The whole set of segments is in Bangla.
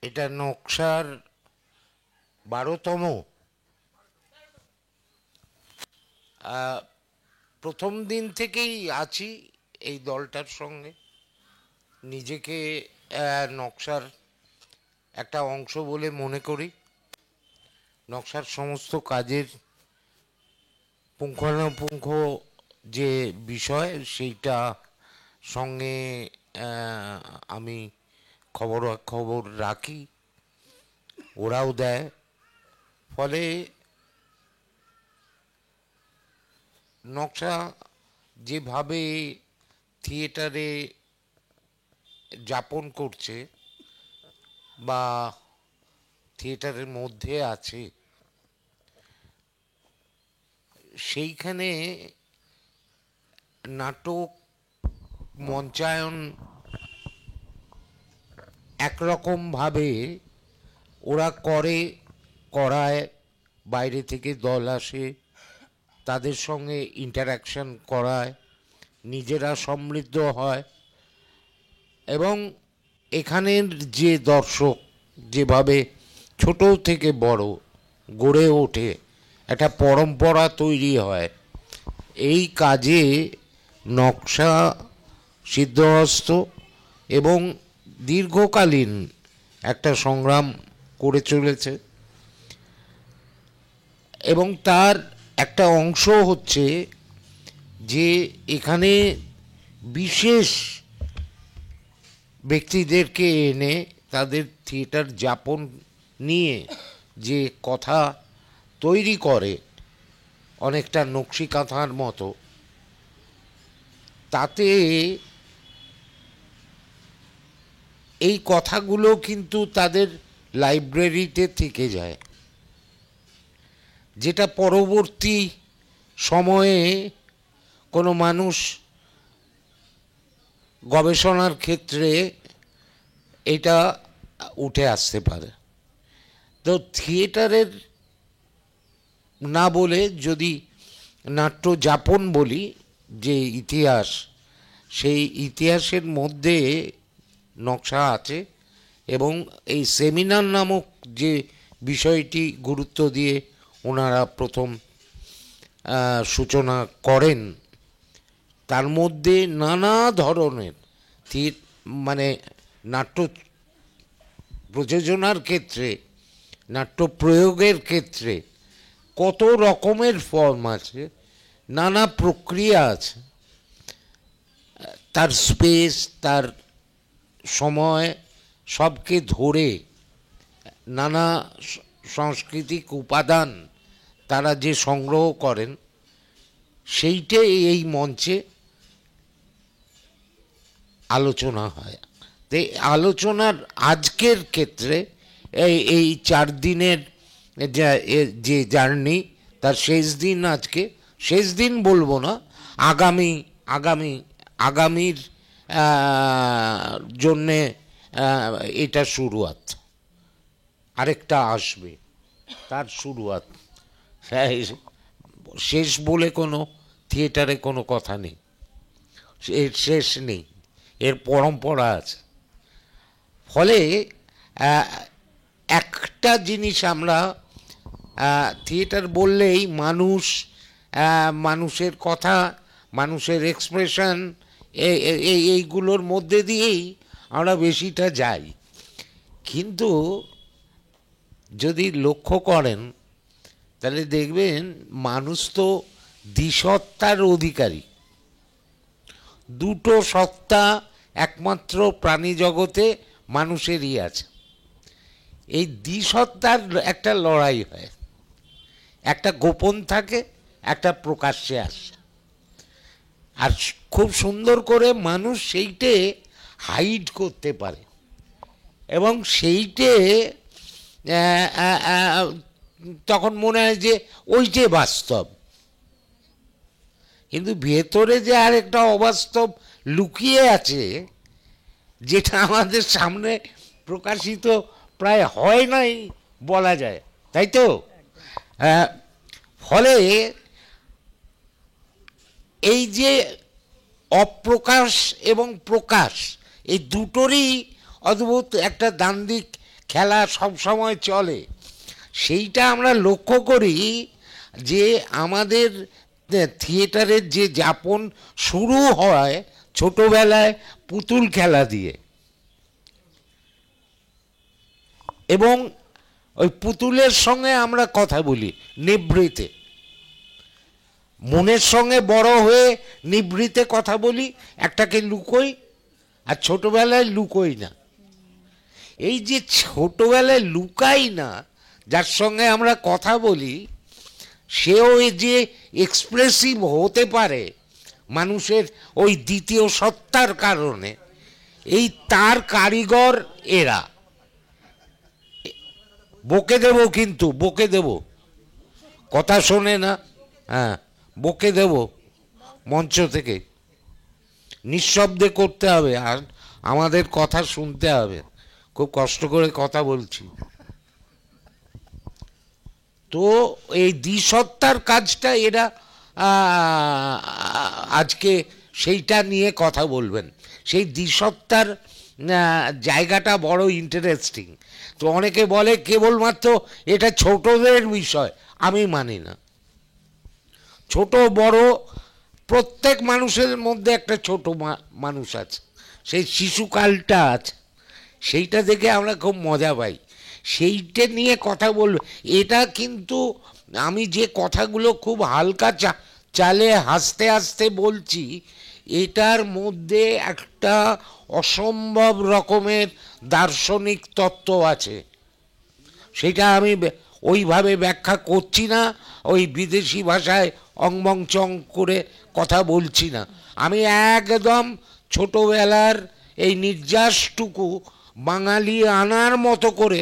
এটা নকশার 12তম। প্রথম দিন থেকেই আছি এই দলটার সঙ্গে, নিজেকে নকশার একটা অংশ বলে মনে করি। নকশার সমস্ত কাজের পুঙ্খানুপুঙ্খ যে বিষয় সেইটা সঙ্গে আমি খবর রাখি, ওরাও দেয়। ফলে নকশা যেভাবে থিয়েটারে যাপন করছে বা থিয়েটারের মধ্যে আছে, সেইখানে নাটক মঞ্চায়ন একরকমভাবে ওরা করায়, বাইরে থেকে দল আসে, তাদের সঙ্গে ইন্টারাকশন করায়, নিজেরা সমৃদ্ধ হয় এবং এখানের যে দর্শক যেভাবে ছোট থেকে বড় গড়ে ওঠে, একটা পরম্পরা তৈরি হয়। এই কাজে নকশা সিদ্ধহস্ত এবং দীর্ঘকালীন একটা সংগ্রাম করে চলেছে এবং তার একটা অংশ হচ্ছে যে এখানে বিশেষ ব্যক্তিদেরকে এনে তাদের থিয়েটার যাপন নিয়ে যে কথা তৈরি করে, অনেকটা নকশি কাঁথার মতো, তাতে এই কথাগুলো কিন্তু তাদের লাইব্রেরিতে থেকে যায়, যেটা পরবর্তী সময়ে কোনো মানুষ গবেষণার ক্ষেত্রে এটা উঠে আসতে পারে। তো থিয়েটারের না বলে যদি নাট্য যাপন বলি, যে ইতিহাস, সেই ইতিহাসের মধ্যে নকশা আছে এবং এই সেমিনার নামক যে বিষয়টি গুরুত্ব দিয়ে ওনারা প্রথম সূচনা করেন, তার মধ্যে নানা ধরনের মানে নাট্য প্রযোজনার ক্ষেত্রে, নাট্য প্রয়োগের ক্ষেত্রে কত রকমের ফর্ম আছে, নানা প্রক্রিয়া আছে, তার স্পেস, তার সময় সবকে ধরে নানা সাংস্কৃতিক উপাদান তারা যে সংগ্রহ করেন, সেইটাই এই মঞ্চে আলোচনা হয়। তো আলোচনার আজকের ক্ষেত্রে এই 4 দিনের যে জার্নি, তার শেষ দিন আজকে, শেষ দিন বলবো না, আগামীর জন্যে এটা শুরুয়াত, আরেকটা আসবে তার শুরুয়াত। শেষ বলে কোনো থিয়েটারে কোনো কথা নেই, এর শেষ নেই, এর পরম্পরা আছে। ফলে একটা জিনিস আমরা, থিয়েটার বললেই মানুষের কথা, মানুষের এক্সপ্রেশন, এইগুলোর মধ্যে দিয়েই আমরা বেশিটা যাই। কিন্তু যদি লক্ষ্য করেন তাহলে দেখবেন মানুষ তো দ্বিসত্তার অধিকারী। দুটো সত্তা একমাত্র প্রাণী জগতে মানুষেরই আছে। এই দ্বিসত্তার একটা লড়াই হয়, একটা গোপন থাকে, একটা প্রকাশ্যে আসে। আর খুব সুন্দর করে মানুষ সেইটে হাইড করতে পারে, এবং সেইটে তখন মনে হয় যে ওইটাই বাস্তব। কিন্তু ভেতরে যে আর একটা অবাস্তব লুকিয়ে আছে, যেটা আমাদের সামনে প্রকাশিত প্রায় হয় নাই বলা যায়, তাই তো? ফলে এই যে অপ্রকাশ এবং প্রকাশ, এই দুটোরই অদ্ভুত একটা দ্বান্দ্বিক খেলা সবসময় চলে। সেইটা আমরা লক্ষ্য করি যে আমাদের থিয়েটারের যে যাপন শুরু হয় ছোটবেলায় পুতুল খেলা দিয়ে, এবং ওই পুতুলের সঙ্গে আমরা কথা বলি নিভৃতে, মনের সঙ্গে বড় হয়ে নিভৃতে কথা বলি, একটাকে লুকোই, আর ছোটবেলায় লুকোই না। এই যে ছোটবেলায় লুকাই না, যার সঙ্গে আমরা কথা বলি, সেও যে এক্সপ্রেসিভ হতে পারে মানুষের ওই দ্বিতীয় সত্তার কারণে, এই তার কারিগর এরা। বকে দেব, কিন্তু বকে দেব, কথা শোনে না, হ্যাঁ বকে দেব, মঞ্চ থেকে নিঃশব্দে করতে হবে, আর আমাদের কথা শুনতে হবে, খুব কষ্ট করে কথা বলছি। তো এই দ্বিসত্তার কাজটা এরা আজকে সেইটা নিয়ে কথা বলবেন। সেই দ্বিসত্তার জায়গাটা বড় ইন্টারেস্টিং। তো অনেকে বলে কেবলমাত্র এটা ছোটদের বিষয়, আমি মানি না। ছোট বড় প্রত্যেক মানুষের মধ্যে একটা ছোট মানুষ আছে, সেই শিশুকালটা আছে, সেইটা দেখে আমরা খুব মজা পাই, সেইটা নিয়ে কথা বলবো। এটা কিন্তু আমি যে কথাগুলো খুব হালকা চালে হাসতে হাসতে বলছি, এটার মধ্যে একটা অসম্ভব রকমের দার্শনিক তত্ত্ব আছে। সেটা আমি ওইভাবে ব্যাখ্যা করছি না, ওই বিদেশি ভাষায় অংবং চং করে কথা বলছি না। আমি একদম ছোটবেলার এই নির্যাসটুকু বাঙালি আনার মতো করে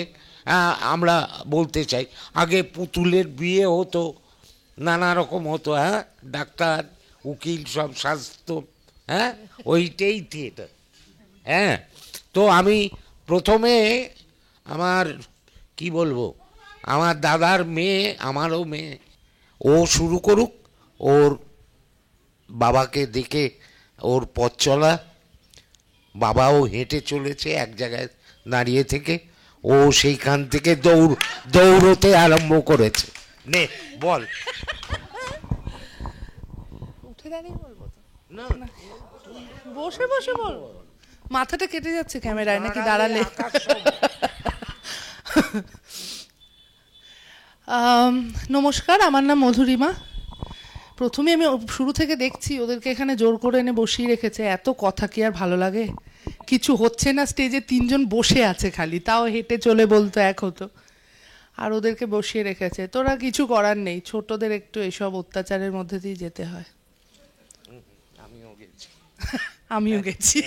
আমরা বলতে চাই। আগে পুতুলের বিয়ে হতো, নানা রকম হতো, হ্যাঁ, ডাক্তার উকিল সব স্বাস্থ্য, হ্যাঁ, ওইটাই থিয়েটার। হ্যাঁ, তো আমি প্রথমে আমার কি বলবো, আমার দাদার মেয়ে, আমারও মেয়ে, ও শুরু করুক, ওর বাবাকে দেখে ওর পথ চলা, বাবাও হেঁটে চলেছে এক জায়গায় দাঁড়িয়ে থেকে, ও সেইখান থেকে দৌড়তে আরম্ভ করেছে। নে বল। উঠে দাঁড়িয়ে বলবো তো? না, বসে বসে বলবো। মাথাটা কেটে যাচ্ছে ক্যামেরায়, নাকি দাঁড়ালে? নমস্কার, আমার নাম মধুরিমা। প্রথমে আমি শুরু থেকে দেখছি ওদেরকে এখানে জোর করে এনে বসিয়ে রেখেছে। এত কথা কি আর ভালো লাগে? কিছু হচ্ছে না, স্টেজে 3 জন বসে আছে খালি, তাও হেঁটে চলে বলতো এক হতো, আর ওদেরকে বসিয়ে রেখেছে। তোরা কিছু করার নেই, ছোটদের একটু এইসব অত্যাচারের মধ্যে দিয়ে যেতে হয়। আমিও গেছি।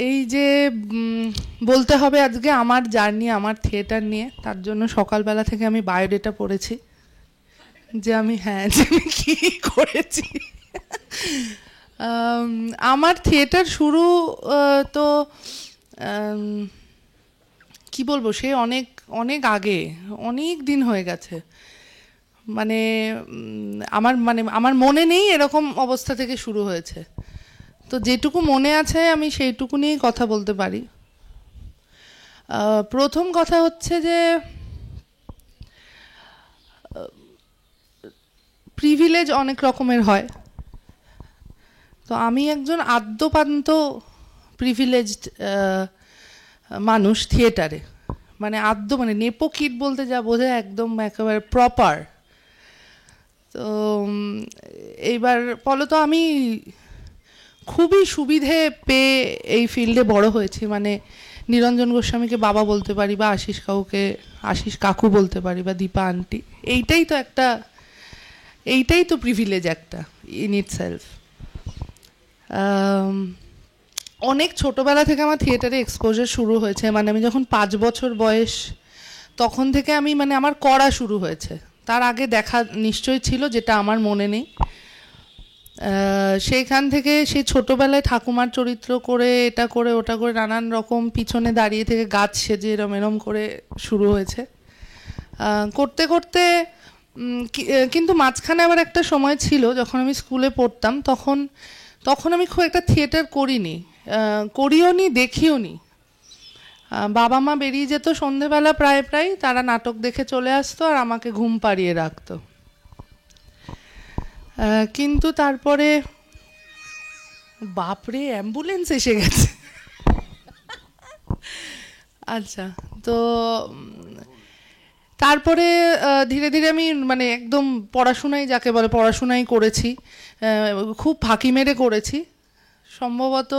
এই যে বলতে হবে আজকে আমার জার্নি, আমার থিয়েটার নিয়ে, তার জন্য সকালবেলা থেকে আমি বায়োডেটা পড়েছি যে আমি কী করেছি। আমার থিয়েটার শুরু তো কি বলবো, সে অনেক অনেক আগে, অনেক দিন হয়ে গেছে। মানে আমার মনে নেই এরকম অবস্থা থেকে শুরু হয়েছে। তো যেটুকু মনে আছে আমি সেইটুকু নিয়েই কথা বলতে পারি। প্রথম কথা হচ্ছে যে প্রিভিলেজ অনেক রকমের হয়। তো আমি একজন আদ্যপান্ত প্রিভিলেজড মানুষ থিয়েটারে, মানে মানে নেপো কিড বলতে যা বোঝায় একদম একেবারে প্রপার। তো এইবার ফলত আমি খুবই সুবিধে পেয়ে এই ফিল্ডে বড় হয়েছি। মানে নিরঞ্জন গোস্বামীকে বাবা বলতে পারি, বা আশিস কাকু বলতে পারি, বা দীপা আন্টি। এইটাই তো প্রিভিলেজ একটা ইন ইট সেলফ। অনেক ছোটবেলা থেকে আমার থিয়েটারে এক্সপোজার শুরু হয়েছে, মানে আমি যখন 5 বছর বয়স তখন থেকে আমি মানে আমার করা শুরু হয়েছে। তার আগে দেখা নিশ্চয়ই ছিল, যেটা আমার মনে নেই। সেইখান থেকে সেই ছোটোবেলায় ঠাকুমার চরিত্র করে, এটা করে ওটা করে, নানান রকম পিছনে দাঁড়িয়ে থেকে গাছ সেজে এরম এরম করে শুরু হয়েছে। করতে করতে কিন্তু মাঝখানে আবার একটা সময় ছিল যখন আমি স্কুলে পড়তাম, তখন আমি খুব একটা থিয়েটার করিও নি, দেখিও নি। বাবা মা বেরিয়ে যেত সন্ধেবেলা, প্রায় তারা নাটক দেখে চলে আসতো আর আমাকে ঘুম পাড়িয়ে রাখতো। কিন্তু তারপরে বাপরে, অ্যাম্বুলেন্স এসে গেছে। আচ্ছা, তো তারপরে ধীরে ধীরে আমি মানে একদম পড়াশোনাই, যাকে বলে পড়াশোনাই করেছি, খুব ফাঁকি মেরে করেছি। সম্ভবত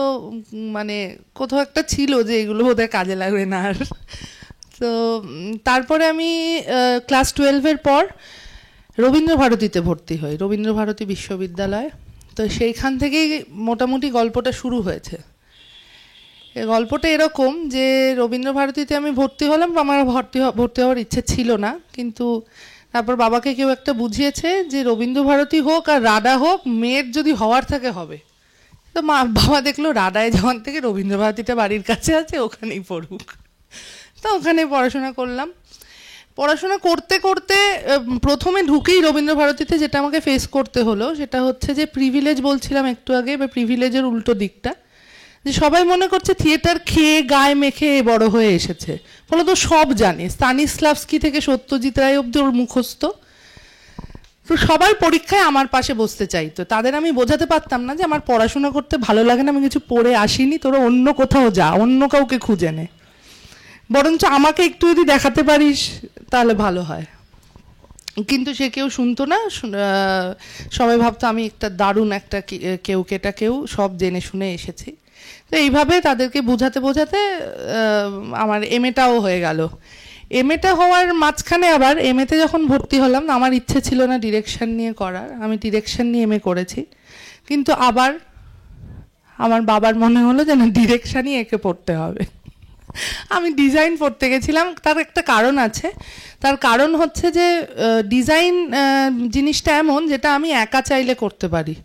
মানে কোথাও একটা ছিল যে এগুলো বোধহয় কাজে লাগবে না আর। তো তারপরে আমি ক্লাস 12-এর পর রবীন্দ্রভারতীতে ভর্তি হই, রবীন্দ্রভারতী বিশ্ববিদ্যালয়। তো সেইখান থেকেই মোটামুটি গল্পটা শুরু হয়েছে। গল্পটা এরকম যে রবীন্দ্রভারতীতে আমি ভর্তি হলাম, আমার ভর্তি হওয়ার ইচ্ছে ছিল না, কিন্তু তারপর বাবাকে কেউ একটা বুঝিয়েছে যে রবীন্দ্রভারতী হোক আর রাডা হোক, মেয়ের যদি হওয়ার থাকে হবে। তো বাবা দেখলো রাডায় যাওয়ার থেকে রবীন্দ্রভারতীটা বাড়ির কাছে আছে, ওখানেই পড়ুক। তো ওখানে পড়াশোনা করলাম। পড়াশোনা করতে করতে প্রথমে ঢুকেই রবীন্দ্রভারতীতে যেটা আমাকে ফেস করতে হলো সেটা হচ্ছে যে প্রিভিলেজ বলছিলাম একটু আগে, বা প্রিভিলেজের উল্টো দিকটা, যে সবাই মনে করছে থিয়েটার খেয়ে গায়ে মেখে বড় হয়ে এসেছে, ফলে তো সব জানে, স্তানিস্লাভস্কি থেকে সত্যজিৎ রায় অব্দি ওর মুখস্থ। তো সবার পরীক্ষায় আমার পাশে বসতে চাইতো। তাদের আমি বোঝাতে পারতাম না যে আমার পড়াশোনা করতে ভালো লাগে না, আমি কিছু পড়ে আসিনি, তোরা অন্য কোথাও যা, অন্য কাউকে খুঁজে নে, বরঞ্চ আমাকে একটু যদি দেখাতে পারিস তাহলে ভালো হয়। কিন্তু সে কেউ শুনতো না। সবাই ভাবতো আমি একটা দারুণ একটা কেউ সব জেনে শুনে এসেছি। তো এইভাবে তাদেরকে বোঝাতে বোঝাতে আমার এমএটাও হয়ে গেল। এমএটা হওয়ার মাঝখানে আবার এমএতে যখন ভর্তি হলাম, আমার ইচ্ছে ছিল না ডিরেকশন নিয়ে করার, আমি ডিরেকশন নিয়ে এমএ করেছি। কিন্তু আবার আমার বাবার মনে হলো যে না, ডিরেকশনই একে পড়তে হবে। আমি ডিজাইন পড়তে গেছিলাম। তার একটা কারণ আছে, তার কারণ হচ্ছে যে ডিজাইন জিনিসটা এমন যেটা আমি একা চাইলে করতে পারি।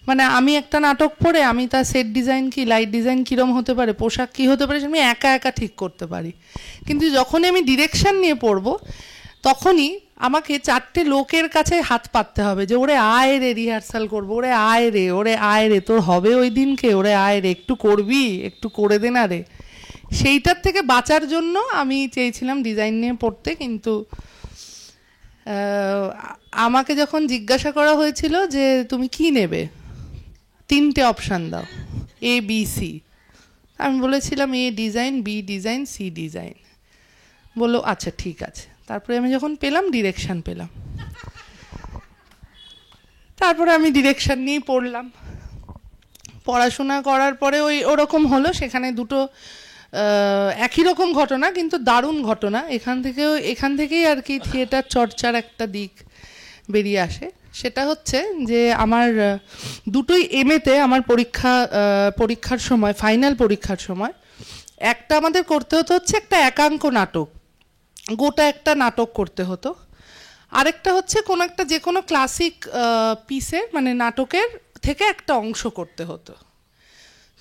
মানে আমি একটা নাটক পড়ে আমি তার সেট ডিজাইন কি, লাইট ডিজাইন কীরকম হতে পারে, পোশাক কী হতে পারে, আমি একা ঠিক করতে পারি। কিন্তু যখনই আমি ডিরেকশন নিয়ে পড়বো তখনই আমাকে 4টে লোকের কাছে হাত পাততে হবে যে ওরে আয় রে রিহার্সাল করবো, ওরে আয় রে তোর হবে ওই দিনকে, ওরে আয় রে একটু করবি, একটু করে দে না রে। সেইটার থেকে বাঁচার জন্য আমি চেয়েছিলাম ডিজাইন নিয়ে পড়তে। কিন্তু আমাকে যখন জিজ্ঞাসা করা হয়েছিল যে তুমি কি নেবে, 3টে অপশান দাও, এ বি সি, আমি বলেছিলাম A design, B design, C design. বললো আচ্ছা ঠিক আছে। তারপরে আমি যখন পেলাম ডিরেকশন পেলাম, তারপরে আমি ডিরেকশন নিয়েই পড়লাম। পড়াশোনা করার পরে ওরকম হলো, সেখানে দুটো একই রকম ঘটনা কিন্তু দারুণ ঘটনা। এখান থেকেই আর কি থিয়েটার চর্চার একটা দিক বেরিয়ে আসে। সেটা হচ্ছে যে আমার দুটোই এমএতে আমার পরীক্ষার সময়, ফাইনাল পরীক্ষার সময় একটা আমাদের করতে হচ্ছে একটা একাঙ্ক নাটক, গোটা একটা নাটক করতে হতো। আরেকটা হচ্ছে কোনো একটা যে কোনো ক্লাসিক পিসের মানে নাটকের থেকে একটা অংশ করতে হতো।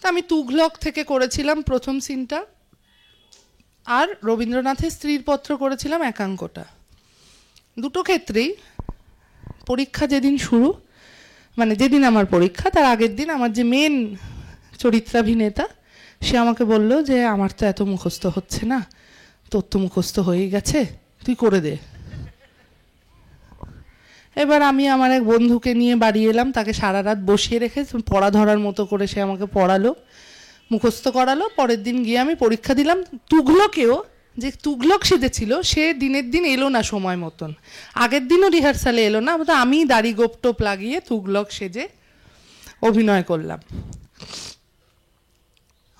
তো আমি তুঘলক থেকে করেছিলাম প্রথম সিনটা, আর রবীন্দ্রনাথের স্ত্রীর পত্র করেছিলাম একাঙ্কটা। দুটো ক্ষেত্রেই পরীক্ষা যেদিন শুরু, মানে যেদিন আমার পরীক্ষা তার আগের দিন আমার যে মেন চরিত্রাভিনেতা সে আমাকে বলল যে আমার তো এত মুখস্থ হচ্ছে না, তোর তো মুখস্থ হয়েই গেছে, তুই করে দে। এবার আমি আমার এক বন্ধুকে নিয়ে বাড়ি এলাম, তাকে সারা রাত বসিয়ে রেখে পড়া ধরার মতো করে সে আমাকে পড়ালো, মুখস্থ করালো। পরের দিন গিয়ে আমি পরীক্ষা দিলাম। তুঘলকেও যে তুঘলক সেজেছিল সে দিনের দিন এলো না সময় মতন, আগের দিনও রিহার্সালে এলো না, আমি দাড়ি গোপটোপ লাগিয়ে তুঘলক সেজে অভিনয় করলাম।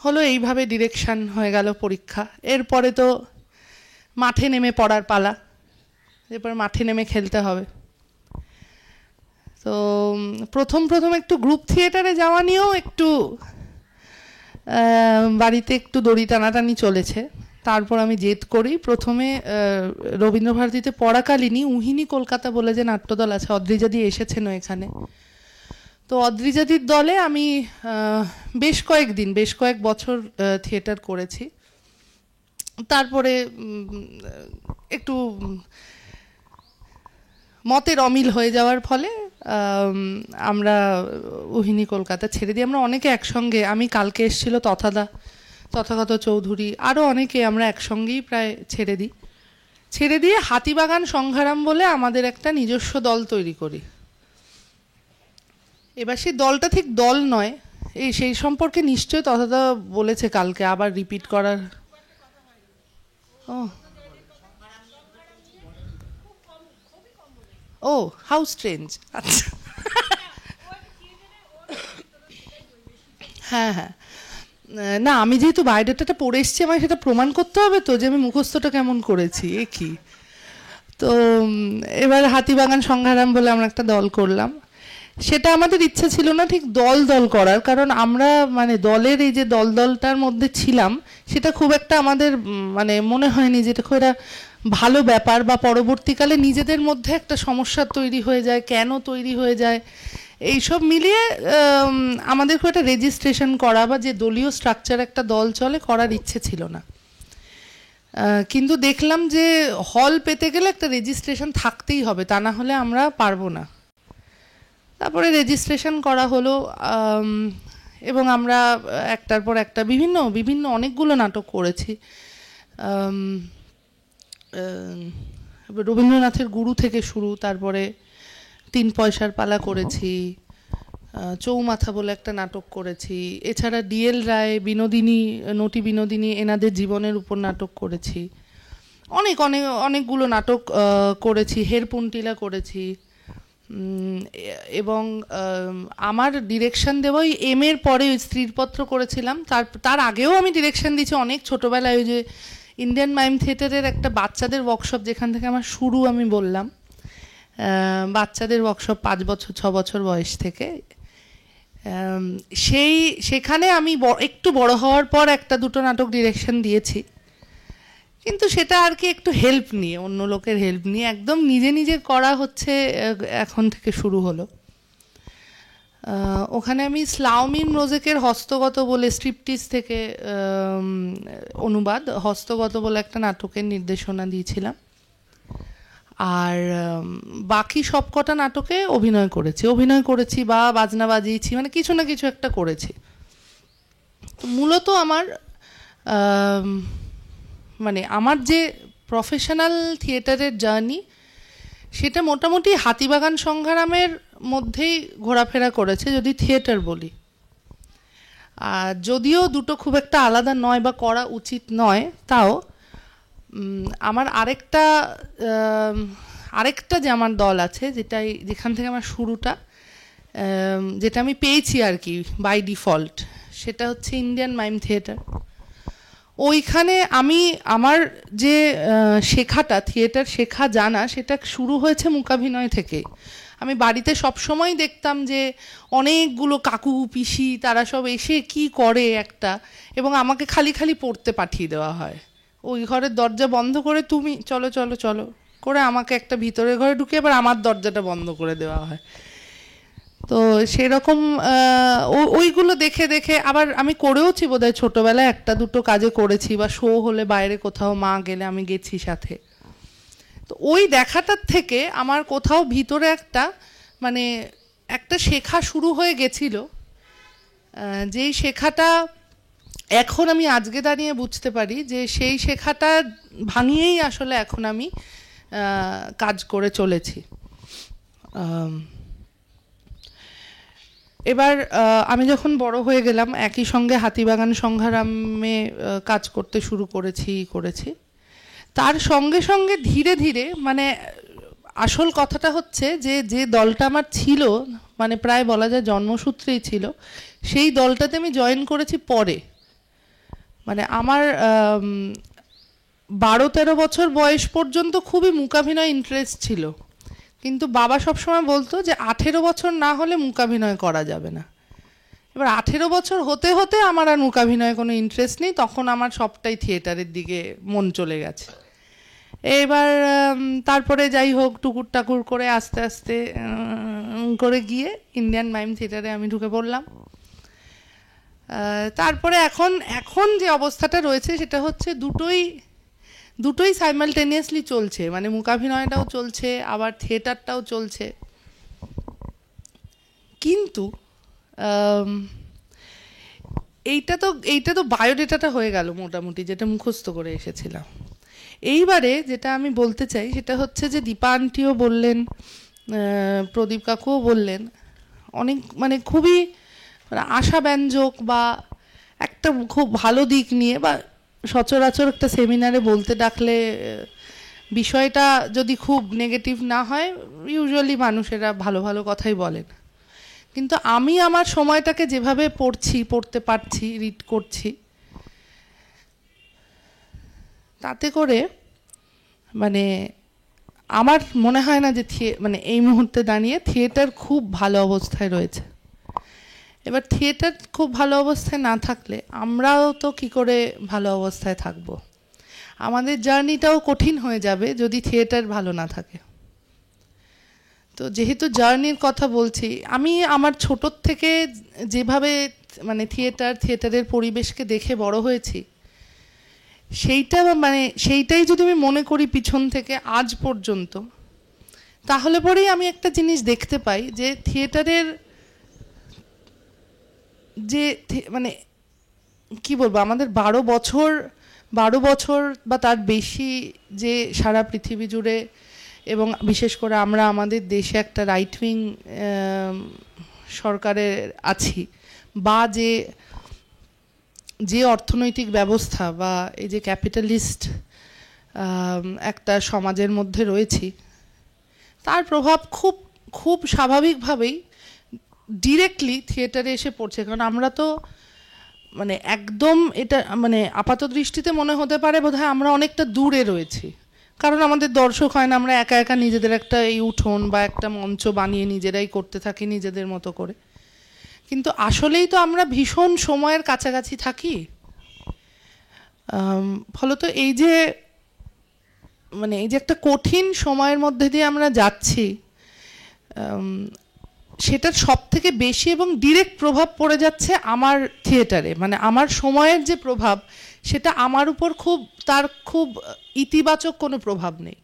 হলো এইভাবে ডিরেকশন হয়ে গেল পরীক্ষা। এরপরে তো মাঠে নেমে পড়ার পালা, এরপর মাঠে নেমে খেলতে হবে। তো প্রথম প্রথম একটু গ্রুপ থিয়েটারে যাওয়া নিয়েও একটু বাড়িতে একটু দড়ি টানাটানি চলেছে। তারপর আমি জেদ করি, প্রথমে রবীন্দ্রভারতীতে পড়াকালীনই উহিনী কলকাতা বলে যে নাট্যদল আছে, অদ্রিজাদি এসেছেনও এখানে। তো অদ্রিজাদির দলে আমি বেশ কয়েক বছর থিয়েটার করেছি। তারপরে একটু মতের অমিল হয়ে যাওয়ার ফলে আমরা উহিনী কলকাতা ছেড়ে দিই। আমরা অনেকে একসঙ্গে, আমি কালকে এসেছিল তথাগত চৌধুরী, আরও অনেকে আমরা একসঙ্গেই প্রায় ছেড়ে দিয়ে হাতিবাগান সংঘারাম বলে আমাদের একটা নিজস্ব দল তৈরি করি। এবার সেই দলটা ঠিক দল নয়, সেই সম্পর্কে নিশ্চয়ই তথাদা বলেছে কালকে, আবার রিপিট করার। ও হাউ স্ট্রেঞ্জ। আচ্ছা, হ্যাঁ হ্যাঁ, না আমি যেহেতু বায়োডাটাটা পড়ে এসেছি, আমায় সেটা প্রমাণ করতে হবে তো যে আমি মুখস্থটা কেমন করেছি, এ কি। তো এবার হাতিবাগান সংঘারাম বলে আমরা একটা দল করলাম। সেটা আমাদের ইচ্ছা ছিল না ঠিক দল করার, কারণ আমরা মানে দলের এই যে দলটার মধ্যে ছিলাম, সেটা খুব একটা আমাদের মানে মনে হয়নি যেটা খুব একটা ভালো ব্যাপার, বা পরবর্তীকালে নিজেদের মধ্যে একটা সমস্যা তৈরি হয়ে যায়, কেন তৈরি হয়ে যায়, এইসব মিলিয়ে আমাদের খুব একটা রেজিস্ট্রেশন করা বা যে দলীয় স্ট্রাকচার একটা দল চলে করার ইচ্ছে ছিল না। কিন্তু দেখলাম যে হল পেতে গেলে একটা রেজিস্ট্রেশন থাকতেই হবে, তা না হলে আমরা পারবো না। তারপরে রেজিস্ট্রেশন করা হলো, এবং আমরা একটার পর একটা বিভিন্ন অনেকগুলো নাটক করেছি। রবীন্দ্রনাথের গুরু থেকে শুরু, তারপরে 3 পয়সার পালা করেছি, চৌমাথা বলে একটা নাটক করেছি, এছাড়া ডিএল রায়, নটি বিনোদিনী এনাদের জীবনের উপর নাটক করেছি, অনেকগুলো নাটক করেছি, হেরপুন্টিলা করেছি। এবং আমার ডিরেকশন দেওয়া ওই এর পরে ওই স্ত্রীরপত্র করেছিলাম, তার আগেও আমি ডিরেকশন দিয়েছি অনেক ছোটোবেলায়। ওই যে ইন্ডিয়ান মাইম থিয়েটারের একটা বাচ্চাদের ওয়ার্কশপ, যেখান থেকে আমার শুরু, আমি বললাম বাচ্চাদের ওয়ার্কশপ 5 বছর 6 বছর বয়স থেকে, সেখানে আমি একটু বড় হওয়ার পর 1-2 নাটক ডিরেকশন দিয়েছি। কিন্তু সেটা আর কি একটু হেল্প নিয়ে, অন্য লোকের হেল্প নিয়ে, একদম নিজে করা হচ্ছে এখন থেকে শুরু হলো। ওখানে আমি স্লাউমিন রোজেকের হস্তগত বলে, স্ট্রিপটিজ থেকে অনুবাদ, হস্তগত বলে একটা নাটকের নির্দেশনা দিয়েছিলাম। আর বাকি সবকটা নাটকে অভিনয় করেছি বা বাজনা বাজিয়েছি, মানে কিছু না কিছু একটা করেছি। তো মূলত আমার যে প্রফেশনাল থিয়েটারের জার্নি, সেটা মোটামুটি হাতিবাগান সংঘারামের মধ্যেই ঘোরাফেরা করেছে যদি থিয়েটার বলি। আর যদিও দুটো খুব একটা আলাদা নয় বা করা উচিত নয়, তাও আমার আরেকটা যে আমার দল আছে, যেখান থেকে আমার শুরুটা, যেটা আমি পেয়েছি আর কি বাই ডিফল্ট, সেটা হচ্ছে ইন্ডিয়ান মাইম থিয়েটার। ওইখানে আমার যে শেখাটা, থিয়েটার শেখা জানা, সেটা শুরু হয়েছে মূকাভিনয় থেকে। আমি বাড়িতে সবসময় দেখতাম যে অনেকগুলো কাকু পিসি তারা সব এসে কি করে একটা, এবং আমাকে খালি পড়তে পাঠিয়ে দেওয়া হয়। ওই ঘরের দরজা বন্ধ করে তুমি চলো চলো চলো করে আমাকে একটা ভিতরের ঘরে ঢুকে আবার আমার দরজাটা বন্ধ করে দেওয়া হয়। তো সেরকম ওইগুলো দেখে দেখে আবার আমি করেওছি, বোধহয় ছোটোবেলায় 1-2 কাজে করেছি, বা শো হলে বাইরে কোথাও মা গেলে আমি গেছি সাথে। তো ওই দেখাটার থেকে আমার কোথাও ভিতরে একটা শেখা শুরু হয়ে গেছিল, যেই শেখাটা এখন আমি আজকে দাঁড়িয়ে বুঝতে পারি যে সেই শেখাটা ভাঙিয়েই আসলে এখন আমি কাজ করে চলেছি। এবার আমি যখন বড় হয়ে গেলাম, একই সঙ্গে হাতিবাগান সংঘারামে কাজ করতে শুরু করেছি। তার সঙ্গে সঙ্গে ধীরে ধীরে, আসল কথাটা হচ্ছে যে দলটা আমার ছিল, প্রায় বলা যায় জন্মসূত্রেই ছিল, সেই দলটাতে আমি জয়েন করেছি পরে। মানে আমার 12-13 বছর বয়স পর্যন্ত খুবই মূকাভিনয় ইন্টারেস্ট ছিল, কিন্তু বাবা সবসময় বলতো যে 18 বছর না হলে মূকাভিনয় করা যাবে না। এবার 18 বছর হতে হতে আমার আর মূকাভিনয়ে কোনো ইন্টারেস্ট নেই, তখন আমার সবটাই থিয়েটারের দিকে মন চলে গেছে। এবার তারপরে যাই হোক টুকুর টাকুর করে আস্তে আস্তে করে গিয়ে ইন্ডিয়ান মাইম থিয়েটারে আমি ঢুকে পড়লাম। তারপরে এখন যে অবস্থাটা রয়েছে সেটা হচ্ছে দুটোই সাইমালটেনিয়াসলি চলছে, মানে মূকাভিনয়টাও চলছে আবার থিয়েটারটাও চলছে। কিন্তু এইটা তো বায়োডেটাটা হয়ে গেল মোটামুটি, যেটা মুখস্থ করে এসেছিলাম। এইবারে যেটা আমি বলতে চাই সেটা হচ্ছে যে দীপা আন্টিও বললেন, প্রদীপ কাকুও বললেন, অনেক মানে খুবই আশাব্যঞ্জক বা একটা খুব ভালো দিক নিয়ে, বা সচরাচর একটা সেমিনারে বলতে ডাকলে বিষয়টা যদি খুব নেগেটিভ না হয় ইউজুয়ালি মানুষেরা ভালো ভালো কথাই বলেন। কিন্তু আমি আমার সময়টাকে যেভাবে পড়তে পারছি, রিড করছি, তাতে করে মানে আমার মনে হয় না যে মানে এই মুহূর্তে দাঁড়িয়ে থিয়েটার খুব ভালো অবস্থায় রয়েছে। এবার থিয়েটার খুব ভালো অবস্থায় না থাকলে আমরাও তো কি করে ভালো অবস্থায় থাকব? আমাদের জার্নিটাও কঠিন হয়ে যাবে যদি থিয়েটার ভালো না থাকে। তো যেহেতু জার্নির কথা বলছি, আমি আমার ছোটোর থেকে যেভাবে মানে থিয়েটারের পরিবেশকে দেখে বড় হয়েছি, সেইটাই যদি আমি মনে করি পিছন থেকে আজ পর্যন্ত, তাহলে পরেই আমি একটা জিনিস দেখতে পাই যে থিয়েটারের যে মানে কি বলবো, আমাদের 12 বছর বা তার বেশি যে সারা পৃথিবী জুড়ে এবং বিশেষ করে আমরা আমাদের দেশে একটা রাইট উইং সরকারের আছি, বা যে অর্থনৈতিক ব্যবস্থা বা এই যে ক্যাপিটালিস্ট একটা সমাজের মধ্যে রয়েছি, তার প্রভাব খুব খুব স্বাভাবিকভাবেই ডিরেক্টলি থিয়েটারে এসে পড়ছে। কারণ আমরা তো মানে একদম এটা মানে আপাত দৃষ্টিতে মনে হতে পারে বোধহয় আমরা অনেকটা দূরে রয়েছি, কারণ আমাদের দর্শক হয় না, আমরা একা একা নিজেদের একটা এই উঠোন বা একটা মঞ্চ বানিয়ে নিজেরাই করতে থাকি নিজেদের মতো করে। কিন্তু আসলেই তো আমরা ভীষণ সময়ের কাছাকাছি থাকি। ফলত এই যে একটা কঠিন সময়ের মধ্যে দিয়ে আমরা যাচ্ছি, সেটার সব থেকে বেশি এবং ডিরেক্ট প্রভাব পড়ে যাচ্ছে আমার থিয়েটারে। মানে আমার সময়ের যে প্রভাব, সেটা আমার উপর তার খুব ইতিবাচক কোনো প্রভাব নেই।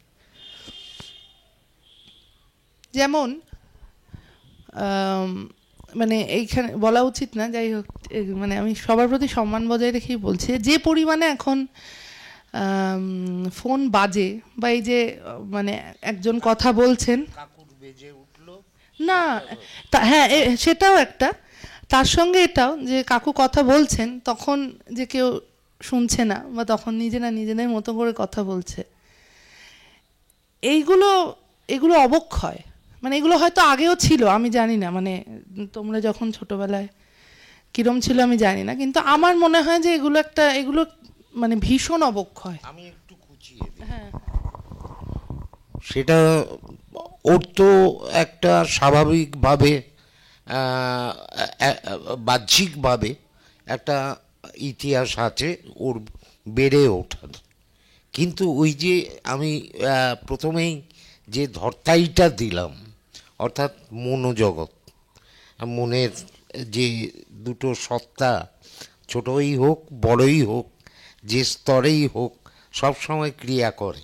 যেমন মানে এইখানে বলা উচিত না, যাই হোক, মানে আমি সবার প্রতি সম্মান বজায় রেখেই বলছি, যে পরিমাণে এখন ফোন বাজে, বা এই যে মানে একজন কথা বলছেন না, হ্যাঁ সেটাও একটা, তার সঙ্গে এটাও যে কাকু কথা বলছেন তখন যে কেউ শুনছে না, বা তখন নিজেদের মতো করে কথা বলছে, এগুলো অবক্ষয়। মানে এগুলো হয়তো আগেও ছিল, আমি জানি না, মানে তোমরা যখন ছোটবেলায় কিরম ছিল আমি জানি না, কিন্তু আমার মনে হয় যে এগুলো মানে ভীষণ অবক্ষয়। আমি একটু খুঁচিয়ে দিই। হ্যাঁ, সেটা ওর তো একটা স্বাভাবিকভাবে বাহ্যিকভাবে একটা ইতিহাস আছে ওর বেড়ে ওঠার, কিন্তু ওই যে আমি প্রথমেই যে ধর্তাইটা দিলাম, অর্থাৎ মনোজগৎ, মনের যে দুটো সত্তা, ছোটই হোক বড়ই হোক, যে স্তরেই হোক, সবসময় ক্রিয়া করে।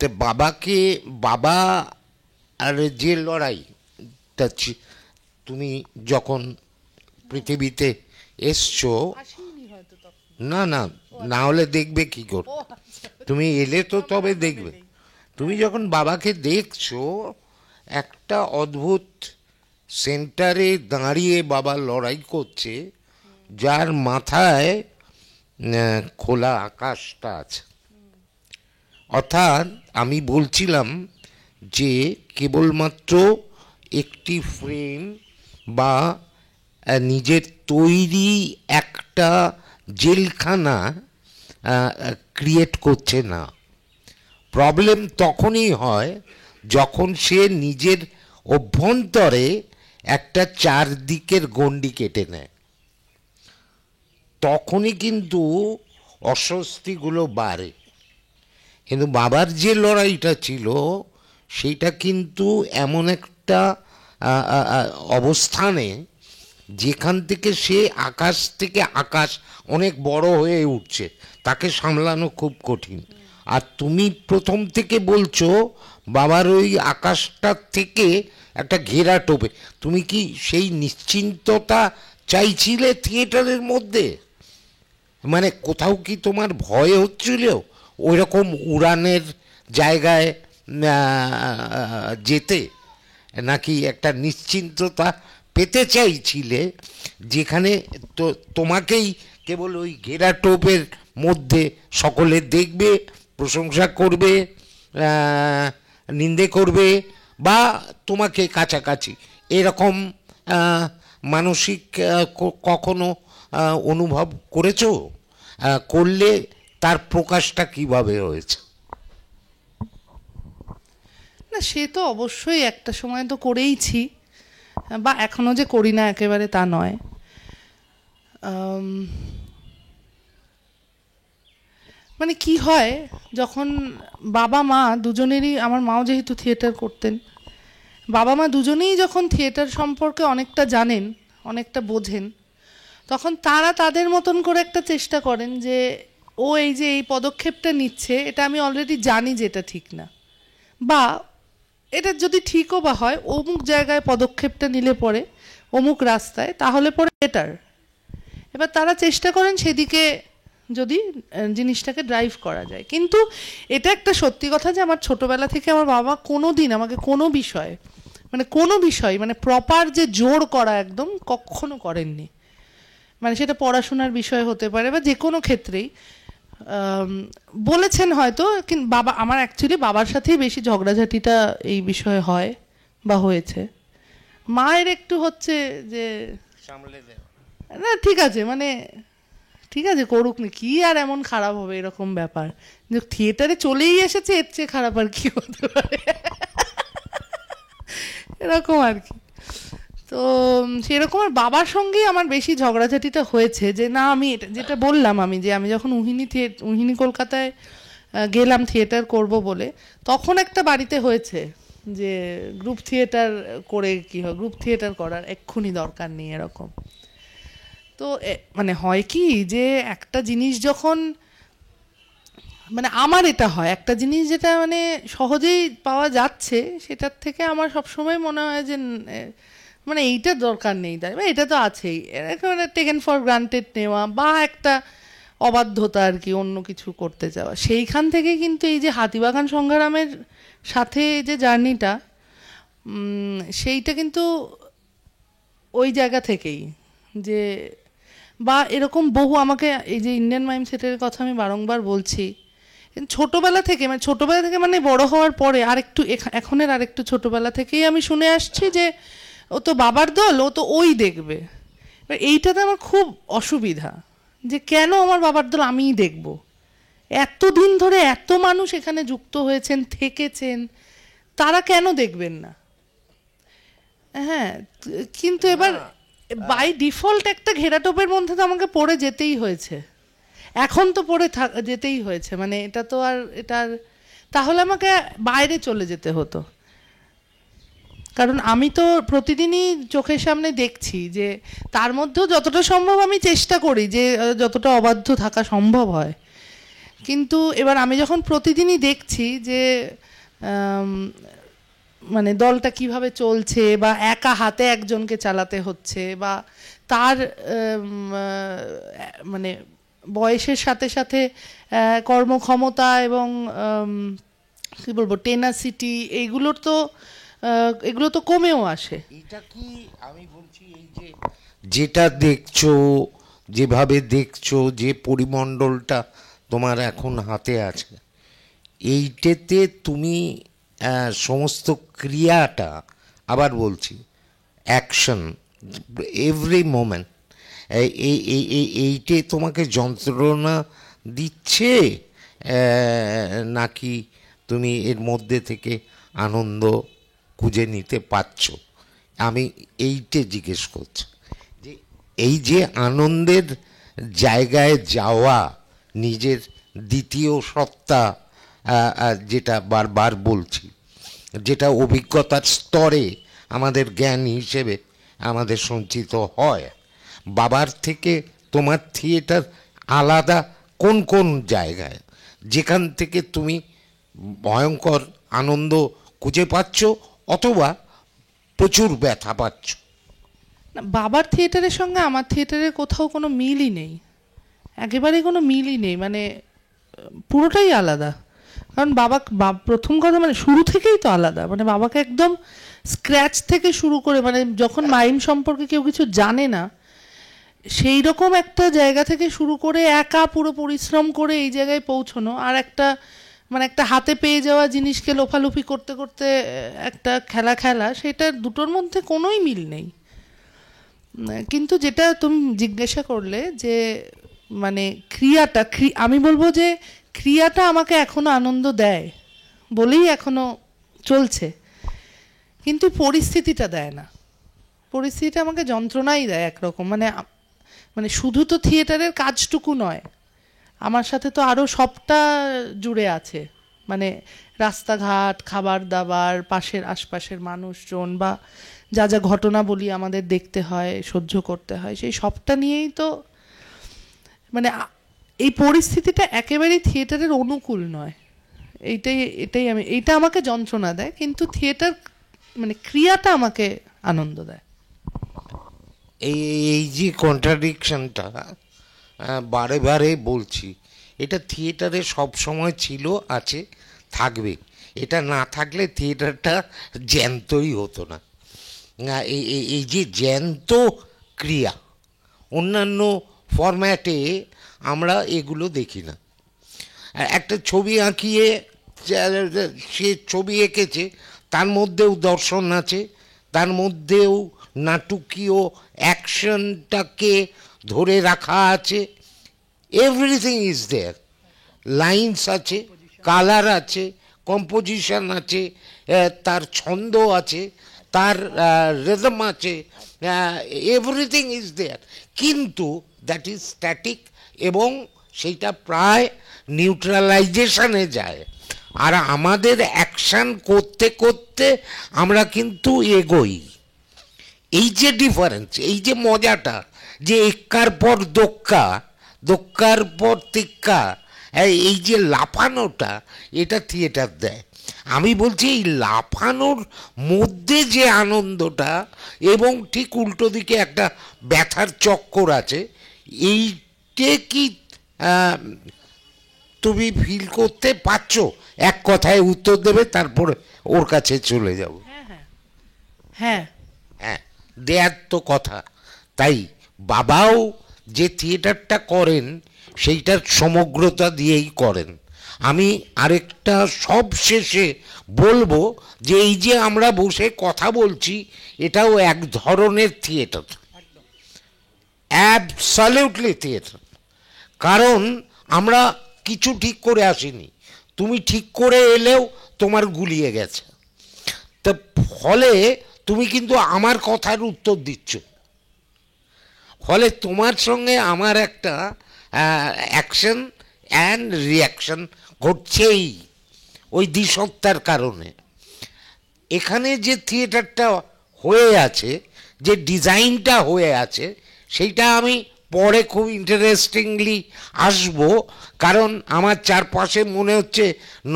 তো বাবা আর যে লড়াইটা, তুমি যখন পৃথিবীতে এসছো, না হলে দেখবে কি করে, তুমি এলে তো তবে দেখবে। তুমি যখন বাবাকে দেখছো, একটা অদ্ভুত সেন্টারে দাঁড়িয়ে বাবা লড়াই করছে, যার মাথায় খোলা আকাশটা আছে। অর্থাৎ আমি বলছিলাম যে কেবলমাত্র একটি ফ্রেম বা নিজের তৈরি একটা একটা জেলখানা ক্রিয়েট করছে না। প্রবলেম তখনই হয় যখন সে নিজের অভ্যন্তরে একটা চারদিকের গণ্ডি কেটে নেয়, তখনই কিন্তু অস্বস্তিগুলো বাড়ে। কিন্তু বাবার যে লড়াইটা ছিল সেইটা কিন্তু এমন একটা অবস্থানে যেখান থেকে সে আকাশ থেকে আকাশ অনেক বড় হয়ে উঠছে, তাকে সামলানো খুব কঠিন। আর তুমি প্রথম থেকে বলছো বাবার ওই আকাশটার থেকে একটা ঘেরা টোপে, তুমি কি সেই নিশ্চিন্ততা চাইছিলে থিয়েটারের মধ্যে? মানে কোথাও কি তোমার ভয় হচ্ছিল ওই রকম উড়ানের জায়গায় যেতে, নাকি একটা নিশ্চিন্ততা পেতে চাইছিলে যেখানে তো তোমাকেই কেবল ওই ঘেরা টোপের মধ্যে সকলে দেখবে, প্রশংসা করবে, নিন্দে করবে, বা তোমাকে কাছাকাছি এরকম মানসিক কখনো অনুভব করেছো? করলে তার প্রকাশটা কিভাবে হয়েছে? না, সে তো অবশ্যই একটা সময় তো করেইছি, বা এখনো যে করি না একেবারে তা নয়। মানে কি হয়, যখন বাবা মা দুজনেরই, আমার মাও যেহেতু থিয়েটার করতেন, বাবা মা দুজনেই যখন থিয়েটার সম্পর্কে অনেকটা জানেন, অনেকটা বোঝেন, তখন তারা তাদের মতন করে একটা চেষ্টা করেন যে ও এই যে এই পদক্ষেপটা নিচ্ছে, এটা আমি অলরেডি জানি যে এটা ঠিক না, বা এটা যদি ঠিকও বা হয় অমুক জায়গায় পদক্ষেপটা নিলে পরে অমুক রাস্তায়, তাহলে পরে বেটার। এবার তারা চেষ্টা করেন সেদিকে যদি জিনিসটাকে ড্রাইভ করা যায়। কিন্তু এটা একটা সত্যি কথা যে আমার ছোটবেলা থেকে আমার বাবা কোনো দিন আমাকে কোনো বিষয় মানে প্রপার যে জোর করা একদম কখনো করেননি। মানে সেটা পড়াশোনার বিষয় হতে পারে বা যে কোনো ক্ষেত্রেই বলেছেন হয়তো, কিন্তু বাবা আমার অ্যাকচুয়ালি বাবার সাথেই বেশি ঝগড়াঝাটিটা এই বিষয়ে হয় বা হয়েছে। মায়ের একটু হচ্ছে যে না ঠিক আছে, মানে ঠিক আছে করুক না, কি আর এমন খারাপ হবে এরকম ব্যাপার, যে থিয়েটারে চলেই এসেছে এর চেয়ে খারাপ আর কি হতে পারে, এরকম আর কি। তো সেরকম আর বাবার সঙ্গেই আমার বেশি ঝগড়াঝাটিটা হয়েছে, যে না আমি এটা যেটা বললাম, আমি যে আমি যখন উহিনী কলকাতায় গেলাম থিয়েটার করব বলে, তখন একটা বাড়িতে হয়েছে যে গ্রুপ থিয়েটার করে কি হয়, গ্রুপ থিয়েটার করার এক্ষুনি দরকার নেই এরকম। তো মানে হয় কি যে একটা জিনিস যখন, মানে আমার এটা হয়, একটা জিনিস যেটা মানে সহজেই পাওয়া যাচ্ছে সেটার থেকে আমার সবসময় মনে হয় যে মানে এইটা দরকার নেই, তাই বা এটা তো আছেই, একেবারে টেকেন ফর গ্রান্টেড নেওয়া বা একটা অবাধ্যতা আর কি, অন্য কিছু করতে যাওয়া। সেইখান থেকে কিন্তু এই যে হাতিবাগান সংগ্রামের সাথে যে জার্নিটা, সেইটা কিন্তু ওই জায়গা থেকেই, যে বা এরকম বহু আমাকে এই যে ইন্ডিয়ান মাইম সেটের কথা আমি বারংবার বলছি, ছোটবেলা থেকে মানে বড় হওয়ার পরে আরেকটু এখনের আরেকটু ছোটবেলা থেকেই আমি শুনে আসছি যে ও তো বাবার দল, ও তো ওই দেখবে। এইটাতে আমার খুব অসুবিধা, যে কেন আমার বাবার দল আমিই দেখব? এতদিন ধরে এত মানুষ এখানে যুক্ত হয়েছেন, থেকেছেন, তারা কেন দেখবেন না? হ্যাঁ, কিন্তু এবার বাই ডিফল্ট একটা ঘেরাটোপের মধ্যে তো আমাকে পড়ে যেতেই হয়েছে, এখন তো পড়ে যেতেই হয়েছে, মানে এটা তো আর এটার, তাহলে আমাকে বাইরে চলে যেতে হতো। কারণ আমি তো প্রতিদিনই চোখের সামনে দেখছি যে তার মধ্যেও যতটা সম্ভব আমি চেষ্টা করি যে যতটা অবাধ্য থাকা সম্ভব হয়। কিন্তু এবার আমি যখন প্রতিদিনই দেখছি যে মানে দলটা কিভাবে চলছে, বা একা হাতে একজনকে চালাতে হচ্ছে, বা তার মানে বয়সের সাথে সাথে কর্মক্ষমতা এবং কি বলবো টেনাসিটি, এগুলো তো কমেও আসে। এটা কি আমি বলছি, এই যে যেটা দেখছো, যেভাবে দেখছো, যে পরিমণ্ডলটা তোমার এখন হাতে আছে, এইটাতে তুমি সমস্ত ক্রিয়াটা, আবার বলছি অ্যাকশন, এভরি মোমেন্ট, এইটে তোমাকে যন্ত্রণা দিচ্ছে, নাকি তুমি এর মধ্যে থেকে আনন্দ খুঁজে নিতে পারছো? আমি এইটে জিজ্ঞেস করছি যে এই যে আনন্দের জায়গায় যাওয়া, নিজের দ্বিতীয় সত্তা, যেটা বারবার বলছি, যেটা অভিজ্ঞতার স্তরে আমাদের জ্ঞান হিসেবে আমাদের সঞ্চিত হয়, বাবার থেকে তোমার থিয়েটার আলাদা কোন কোন জায়গায়, যেখান থেকে তুমি ভয়ঙ্কর আনন্দ খুঁজে পাচ্ছ অথবা প্রচুর ব্যথা পাচ্ছ? না, বাবার থিয়েটারের সঙ্গে আমার থিয়েটারের কোথাও কোনো মিলই নেই, একেবারেই কোনো মিলই নেই, মানে পুরোটাই আলাদা। কারণ প্রথম কথা মানে শুরু থেকেই তো আলাদা, মানে বাবাকে একদম স্ক্র্যাচ থেকে শুরু করে, মানে যখন মাইম সম্পর্কে কেউ কিছু জানে না সেই রকম একটা জায়গা থেকে শুরু করে একা পুরো পরিশ্রম করে এই জায়গায় পৌঁছানো, আর একটা মানে একটা হাতে পেয়ে যাওয়া জিনিসকে লোফালুফি করতে করতে একটা খেলা, সেটার দুটোর মধ্যে কোনোই মিল নেই। কিন্তু যেটা তুমি জিজ্ঞাসা করলে যে মানে ক্রিয়াটা, আমি বলবো যে ক্রিয়াটা আমাকে এখনো আনন্দ দেয় বলেই এখনো চলছে, কিন্তু পরিস্থিতিটা দেয় না। পরিস্থিতিটা আমাকে যন্ত্রণাই দেয় একরকম, মানে শুধু তো থিয়েটারের কাজটুকু নয়, আমার সাথে তো আরও সবটা জুড়ে আছে, মানে রাস্তাঘাট, খাবার দাবার, পাশের আশপাশের মানুষজন, বা যা যা ঘটনা বলি আমাদের দেখতে হয়, সহ্য করতে হয়, সেই সবটা নিয়েই তো মানে এই পরিস্থিতিটা একেবারেই থিয়েটারের অনুকূল নয়। এইটা আমাকে যন্ত্রণা দেয়, কিন্তু থিয়েটার মানে ক্রিয়াটা আমাকে আনন্দ দেয়। এই যে কন্ট্রাডিকশনটা বারে বারে বলছি, এটা থিয়েটারে সব সময় ছিল, আছে, থাকবে। এটা না থাকলে থিয়েটারটা জ্যান্তই হতো না। এই যে জ্যান্ত ক্রিয়া, অন্যান্য ফরম্যাটে আমরা এগুলো দেখি না। একটা ছবি আঁকিয়ে সে ছবি এঁকেছে, তার মধ্যেও দর্শন আছে, তার মধ্যেও নাটকীয় অ্যাকশনটাকে ধরে রাখা আছে, এভরিথিং ইজ দেয়ার। লাইন্স আছে, কালার আছে, কম্পোজিশন আছে, তার ছন্দ আছে, তার রিদম আছে, এভরিথিং ইজ দেয়ার। কিন্তু দ্যাট ইজ স্ট্যাটিক, এবং সেইটা প্রায় নিউট্রালাইজেশনে যায়। আর আমাদের অ্যাকশন করতে করতে আমরা কিন্তু এগোই। এই যে ডিফারেন্স, এই যে মজাটা, যে এক্কার পর দোক্কা, দোক্কার পর তিক্কা, এই যে লাফানোটা, এটা থিয়েটার দেয়। আমি বলছি এই লাফানোর মধ্যে যে আনন্দটা, এবং ঠিক উল্টো দিকে একটা ব্যথার চক্কর আছে, এইটে কি তুমি ফিল করতে পারছো? এক কথায় উত্তর দেবে, তারপরে ওর কাছে চলে যাব। হ্যাঁ, হ্যাঁ, দেয়ার তো কথা। তাই বাবাও যে থিয়েটারটা করেন সেইটার সমগ্রতা দিয়েই করেন। আমি আরেকটা সব শেষে বলবো যে এই যে আমরা বসে কথা বলছি, এটাও এক ধরনের থিয়েটার, অ্যাবসলিউটলি থিয়েটার। কারণ আমরা কিছু ঠিক করে আসিনি, তুমি ঠিক করে এলেও তোমার গুলিয়ে গেছে, তা ফলে তুমি কিন্তু আমার কথার উত্তর দিচ্ছ, ফলে তোমার সঙ্গে আমার একটা অ্যাকশন অ্যান্ড রিয়াকশন ঘটছেই ওই দ্বিসত্তার কারণে। এখানে যে থিয়েটারটা হয়ে আছে, যে ডিজাইনটা হয়ে আছে, সেইটা আমি পরে খুব ইন্টারেস্টিংলি আসবো, কারণ আমার চারপাশে মনে হচ্ছে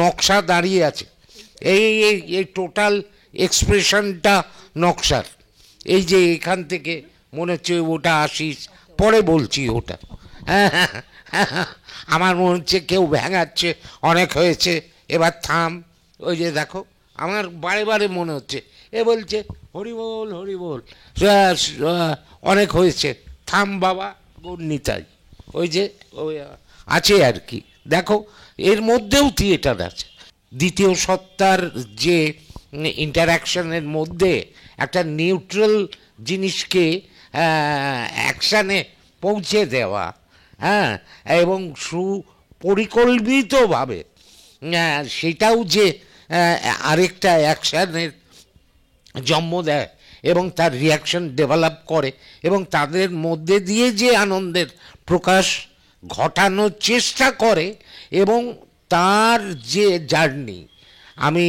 নকশা দাঁড়িয়ে আছে। এই টোটাল এক্সপ্রেশনটা নকশার, এই যে এখান থেকে মনে হচ্ছে ওটা আসিস, পরে বলছি ওটা। আমার মনে হচ্ছে কেউ ভেঙাচ্ছে, অনেক হয়েছে, এবার থাম। ওই যে দেখো, আমার বারে বারে মনে হচ্ছে এ বলছে হরিবোল হরিবোল, অনেক হয়েছে, থাম বাবা, গণ্ডিতাই। ওই যে ওই আছে আর কি। দেখো, এর মধ্যেও থিয়েটার আছে। দ্বিতীয় সত্তার যে ইন্টারাকশনের মধ্যে একটা নিউট্রাল জিনিসকে অ্যাকশানে পৌঁছে দেওয়া, হ্যাঁ, এবং সুপরিকল্পিতভাবে সেটাও যে আরেকটা অ্যাকশানের জন্ম দেয় এবং তার রিয়াকশন ডেভেলপ করে এবং তাদের মধ্যে দিয়ে যে আনন্দের প্রকাশ ঘটানোর চেষ্টা করে এবং তার যে জার্নি, আমি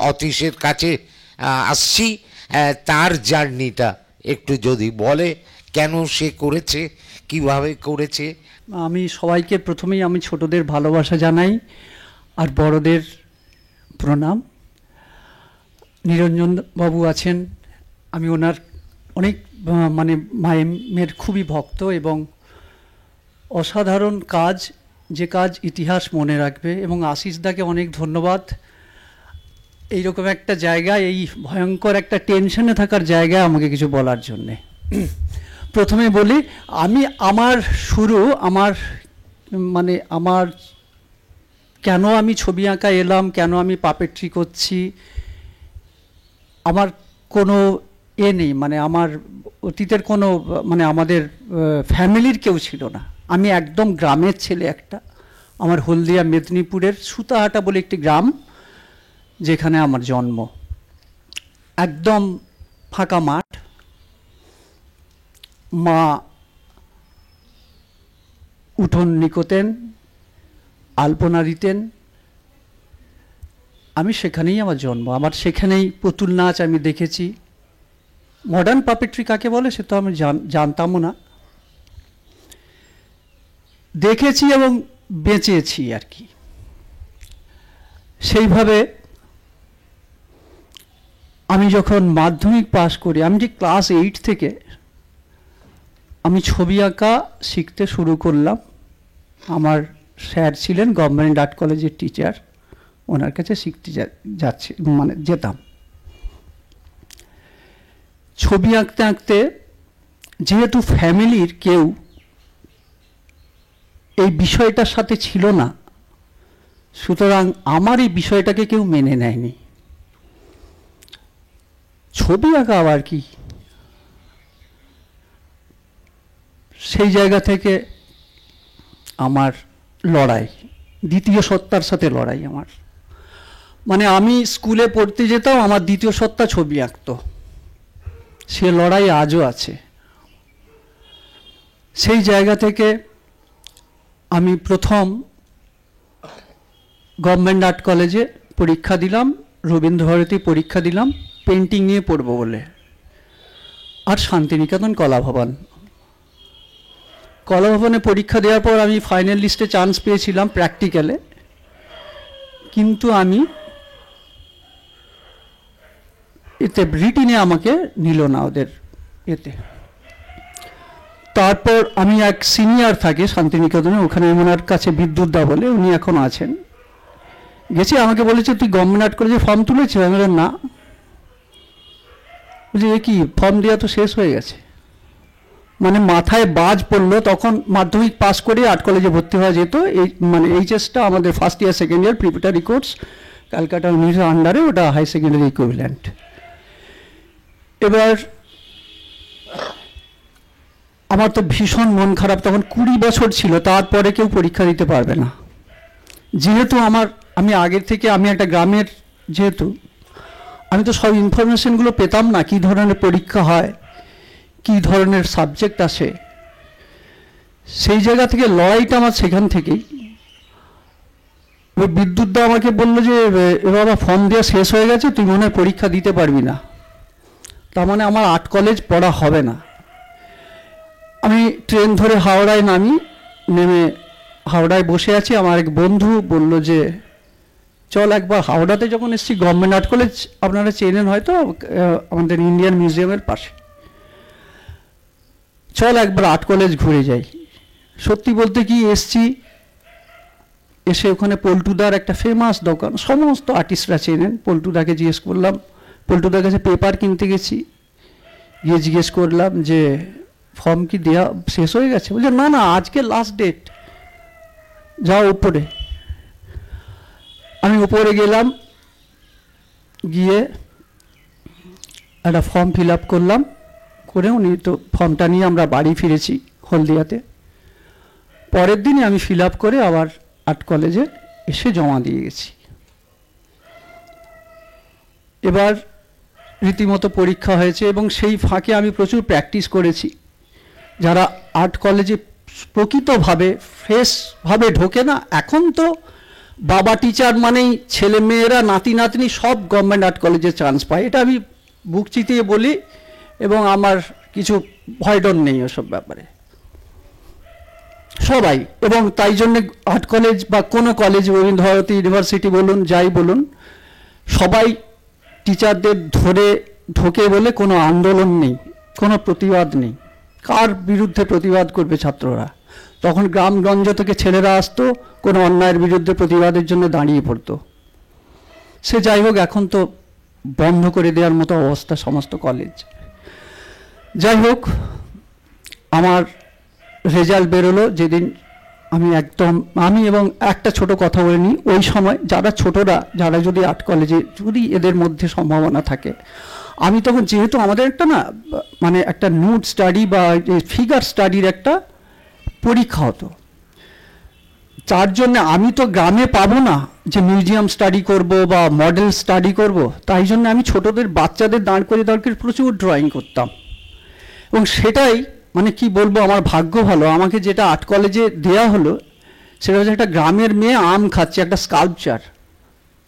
অতীশের কাছে আসছি, তার জার্নিটা একটু যদি বলে কেন সে করেছে, কিভাবে করেছে। আমি সবাইকে প্রথমেই আমি ছোটদের ভালোবাসা জানাই আর বড়দের প্রণাম। নিরঞ্জন বাবু আছেন, আমি ওনার অনেক মানে মায়ের খুবই ভক্ত এবং অসাধারণ কাজ, যে কাজ ইতিহাস মনে রাখবে। এবং আশিস দাকে অনেক ধন্যবাদ, এইরকম একটা জায়গায়, এই ভয়ঙ্কর একটা টেনশনে থাকার জায়গায় আমাকে কিছু বলার জন্যে। প্রথমে বলি, আমার শুরু আমার কেন আমি ছবি আঁকা এলাম, কেন আমি পাপেট্রি করছি, আমার কোনো নেই, মানে আমার অতীতের কোনো, মানে আমাদের ফ্যামিলির কেউ ছিল না। আমি একদম গ্রামের ছেলে একটা। আমার হলদিয়া মেদিনীপুরের সুতাহাটা বলে একটি গ্রাম, যেখানে আমার জন্ম। একদম ফাঁকা মাঠ, মা উঠোন নিকোতেন, আলপনা দিতেন, আমি সেখানেই আমার জন্ম। আমার সেখানেই পুতুল নাচ আমি দেখেছি। মডার্ন পাপেট্রি কাকে বলে সে তো আমি জানতামও না, দেখেছি এবং বেঁচেছি আর কি। সেইভাবে আমি যখন মাধ্যমিক পাস করি, আমি যে ক্লাস 8 থেকে আমি ছবি আঁকা শিখতে শুরু করলাম। আমার স্যার ছিলেন গভর্নমেন্ট আর্ট কলেজের টিচার, ওনার কাছে শিখতে যেতাম। ছবি আঁকতে আঁকতে যেহেতু ফ্যামিলির কেউ এই বিষয়টার সাথে ছিল না, সুতরাং আমার এই বিষয়টাকে কেউ মেনে নেয়নি। ছবি আঁকা আবার কি, সেই জায়গা থেকে আমার লড়াই, দ্বিতীয় সত্তার সাথে লড়াই আমার। মানে আমি স্কুলে পড়তে যেতাম, আমার দ্বিতীয় সত্তা ছবি আঁকতো, সে লড়াই আজও আছে। সেই জায়গা থেকে আমি প্রথম গভর্নমেন্ট আর্ট কলেজে পরীক্ষা দিলাম, রবীন্দ্রভারতী পরীক্ষা দিলাম পেন্টিং নিয়ে পড়বো বলে, আর শান্তিনিকেতন কলাভবনে পরীক্ষা দেওয়ার পর আমি ফাইনাল লিস্টে চান্স পেয়েছিলাম প্র্যাকটিক্যালে, কিন্তু আমি এতে রিটিনে আমাকে নিল না ওদের এতে। তারপর আমি এক সিনিয়র থাকে শান্তিনিকেতনে, ওখানে ওনার কাছে বিদ্যুৎ দা বলে, উনি এখন আছেন, গেছি, আমাকে বলেছে তুই গভর্নমেন্ট আর্ট কলেজে ফর্ম তুলেছিস? আমি বললাম না। বলছি এ কি, ফর্ম দেওয়া তো শেষ হয়ে গেছে। মানে মাথায় বাজ পড়লো। তখন মাধ্যমিক পাস করে আর্ট কলেজে ভর্তি হওয়া যেত, এই মানে এইচএসটা আমাদের first year second year preparatory course Calcutta ইউনিভার্সিটির আন্ডারে, ওটা হাই সেকেন্ডারি ইকুইভ্যালেন্ট। এবার আমার তো ভীষণ মন খারাপ, তখন 20 বছর ছিল, তারপরে কেউ পরীক্ষা দিতে পারবে না। যেহেতু আমি আগের থেকে, আমি একটা গ্রামের, যেহেতু আমি তো সব ইনফরমেশনগুলো পেতাম না, কী ধরনের পরীক্ষা হয়, কী ধরনের সাবজেক্ট আসে। সেই জায়গা থেকে লড়াইটা আমার সেখান থেকেই। বিদ্যুৎ দা আমাকে বললো যে এবার ফর্ম দেওয়া শেষ হয়ে গেছে, তুই মনে হয় পরীক্ষা দিতে পারবি না, তার মানে আমার আর্ট কলেজ পড়া হবে না। আমি ট্রেন ধরে হাওড়ায় নেমে হাওড়ায় বসে আছি। আমার এক বন্ধু বলল যে চল একবার, হাওড়াতে যখন এসেছি, গভর্নমেন্ট আর্ট কলেজ আপনারা চেনেন হয়তো, আমাদের ইন্ডিয়ান মিউজিয়ামের পাশে, চল একবার আর্ট কলেজ ঘুরে যাই। সত্যি বলতে কি, এসে ওখানে পল্টুদার একটা ফেমাস দোকান, সমস্ত আর্টিস্টরা চেনেন। পল্টুদাকে জিজ্ঞেস করলাম, পল্টুদার কাছে পেপার কিনতে গেছি, গিয়ে জিজ্ঞেস করলাম যে ফর্ম কি দেওয়া শেষ হয়ে গেছে? বলছে না না, আজকে লাস্ট ডেট, যাও উপরে। আমি উপরে গেলাম, গিয়ে একটা ফর্ম ফিল আপ করলাম, করে উনি তো ফর্মটা নিয়ে আমরা বাড়ি ফিরেছি হলদিয়াতে। পরের দিনই আমি ফিল আপ করে আবার আর্ট কলেজে এসে জমা দিয়ে গেছি। এবার রীতিমতো পরীক্ষা হয়েছে এবং সেই ফাঁকে আমি প্রচুর প্র্যাকটিস করেছি। যারা আর্ট কলেজে প্রকৃতভাবে ফ্রেশভাবে ঢোকে না, এখন তো বাবা টিচার মানেই ছেলে মেয়েরা নাতি নাতনি সব গভর্নমেন্ট আর্ট কলেজে চান্স পায়, এটা আমি বুক চিতিয়ে বলি এবং আমার কিছু ভয়ডর নেই ওসব ব্যাপারে, সবাই। এবং তাই জন্যে আর্ট কলেজ বা কোনো কলেজ, রবীন্দ্র ভারতী ইউনিভার্সিটি বলুন, যাই বলুন, সবাই টিচারদের ধরে ঢোকে বলে কোনো আন্দোলন নেই, কোনো প্রতিবাদ নেই। কার বিরুদ্ধে প্রতিবাদ করবে ছাত্ররা? তখন গ্রামগঞ্জ থেকে ছেলেরা আসতো, কোনো অন্যায়ের বিরুদ্ধে প্রতিবাদের জন্য দাঁড়িয়ে পড়তো। সে যাই হোক, এখন তো বন্ধ করে দেওয়ার মতো অবস্থা সমস্ত কলেজ। যাই হোক, আমার রেজাল্ট বেরোলো যেদিন, আমি এবং একটা ছোট কথা বলে নিই। ওই সময় যারা ছোটরা, যারা যদি আর্ট কলেজে যদি এদের মধ্যে সম্ভাবনা থাকে, আমি তখন যেহেতু আমাদের একটা না মানে একটা নোট স্টাডি বা ফিগার স্টাডির একটা পরীক্ষা হতো, তার জন্য আমি তো গ্রামে পাবো না যে মিউজিয়াম স্টাডি করব বা মডেল স্টাডি করব, তাই জন্য আমি ছোটদের বাচ্চাদের দাঁড় করে প্রচুর ড্রয়িং করতাম। এবং সেটাই মানে কি বলবো, আমার ভাগ্য ভালো, আমাকে যেটা আর্ট কলেজে দেয়া হলো সেটা হচ্ছে একটা গ্রামের মেয়ে আম খাচ্ছে, একটা স্কাল্পচার,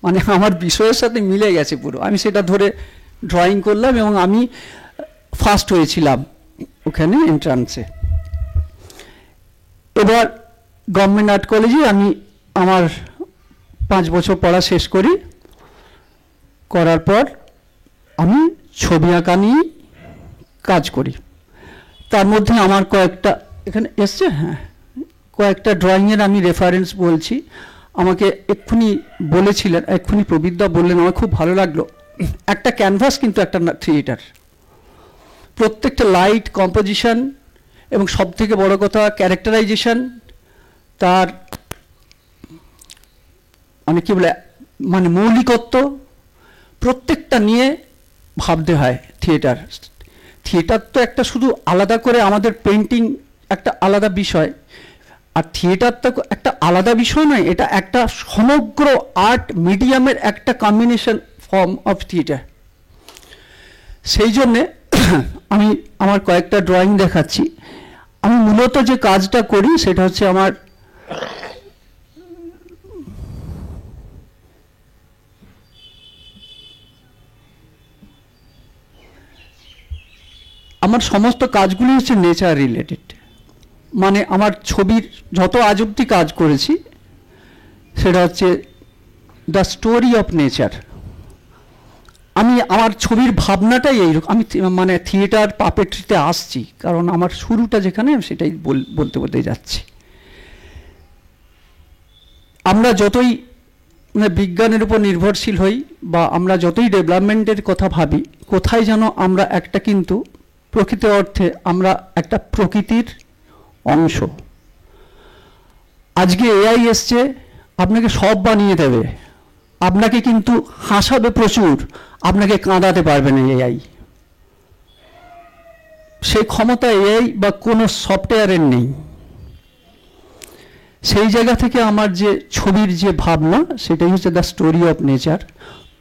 মানে আমার বিষয়ের সাথে মিলে গেছে পুরো। আমি সেটা ধরে ড্রয়িং করলাম এবং আমি ফার্স্ট হয়েছিলাম ওখানে এন্ট্রান্সে। এবার গভর্নমেন্ট আর্ট কলেজে আমি আমার 5 বছর পড়া শেষ করি। করার পর আমি ছবি আঁকা নিয়ে কাজ করি। তার মধ্যে আমার কয়েকটা এখানে এসছে, হ্যাঁ, কয়েকটা ড্রয়িংয়ের আমি রেফারেন্স বলছি। আমাকে এক্ষুনি বলেছিলেন, এক্ষুনি প্রবীরদা বললেন, আমার খুব ভালো লাগলো। একটা ক্যানভাস কিন্তু একটা থিয়েটার, প্রত্যেকটা লাইট, কম্পোজিশন এবং সব থেকে বড় কথা ক্যারেক্টারাইজেশন, তার মানে কি বলে মানে মৌলিকত্ব, প্রত্যেকটা নিয়ে ভাবতে হয়। থিয়েটার তো একটা শুধু আলাদা করে, আমাদের পেন্টিং একটা আলাদা বিষয়, আর থিয়েটার তো একটা আলাদা বিষয় নয়, এটা একটা সমগ্র আর্ট মিডিয়ামের একটা কম্বিনেশন ফর্ম অফ থিয়েটার। সেই জন্যে আমি আমার কয়েকটা ড্রয়িং দেখাচ্ছি। আমি মূলত যে কাজটা করি সেটা হচ্ছে আমার সমস্ত কাজগুলি হচ্ছে নেচার রিলেটেড। মানে আমার ছবির যত আজ অব্দি কাজ করেছি সেটা হচ্ছে দ্য স্টোরি অফ নেচার। আমার ছবির ভাবনাটাই এইরকম। আমি মানে থিয়েটার পাপেট্রিতে আসছি কারণ আমার শুরুটা যেখানে সেটাই বলতে যাচ্ছি। আমরা যতই মানে বিজ্ঞানের উপর নির্ভরশীল হই বা আমরা যতই ডেভেলপমেন্টের কথা ভাবি, কোথায় যেন আমরা একটা কিন্তু প্রকৃত অর্থে আমরা একটা প্রকৃতির অংশ। আজকে এআই এসছে, আপনাকে সব বানিয়ে দেবে, আপনাকে কিন্তু হাসাবে প্রচুর, আপনাকে কাঁদাতে পারবে না এআই। সেই ক্ষমতা এআই বা কোনো সফটওয়্যারের নেই। সেই জায়গা থেকে আমার যে ছবির যে ভাবনা সেটাই হচ্ছে দ্য স্টোরি অফ নেচার।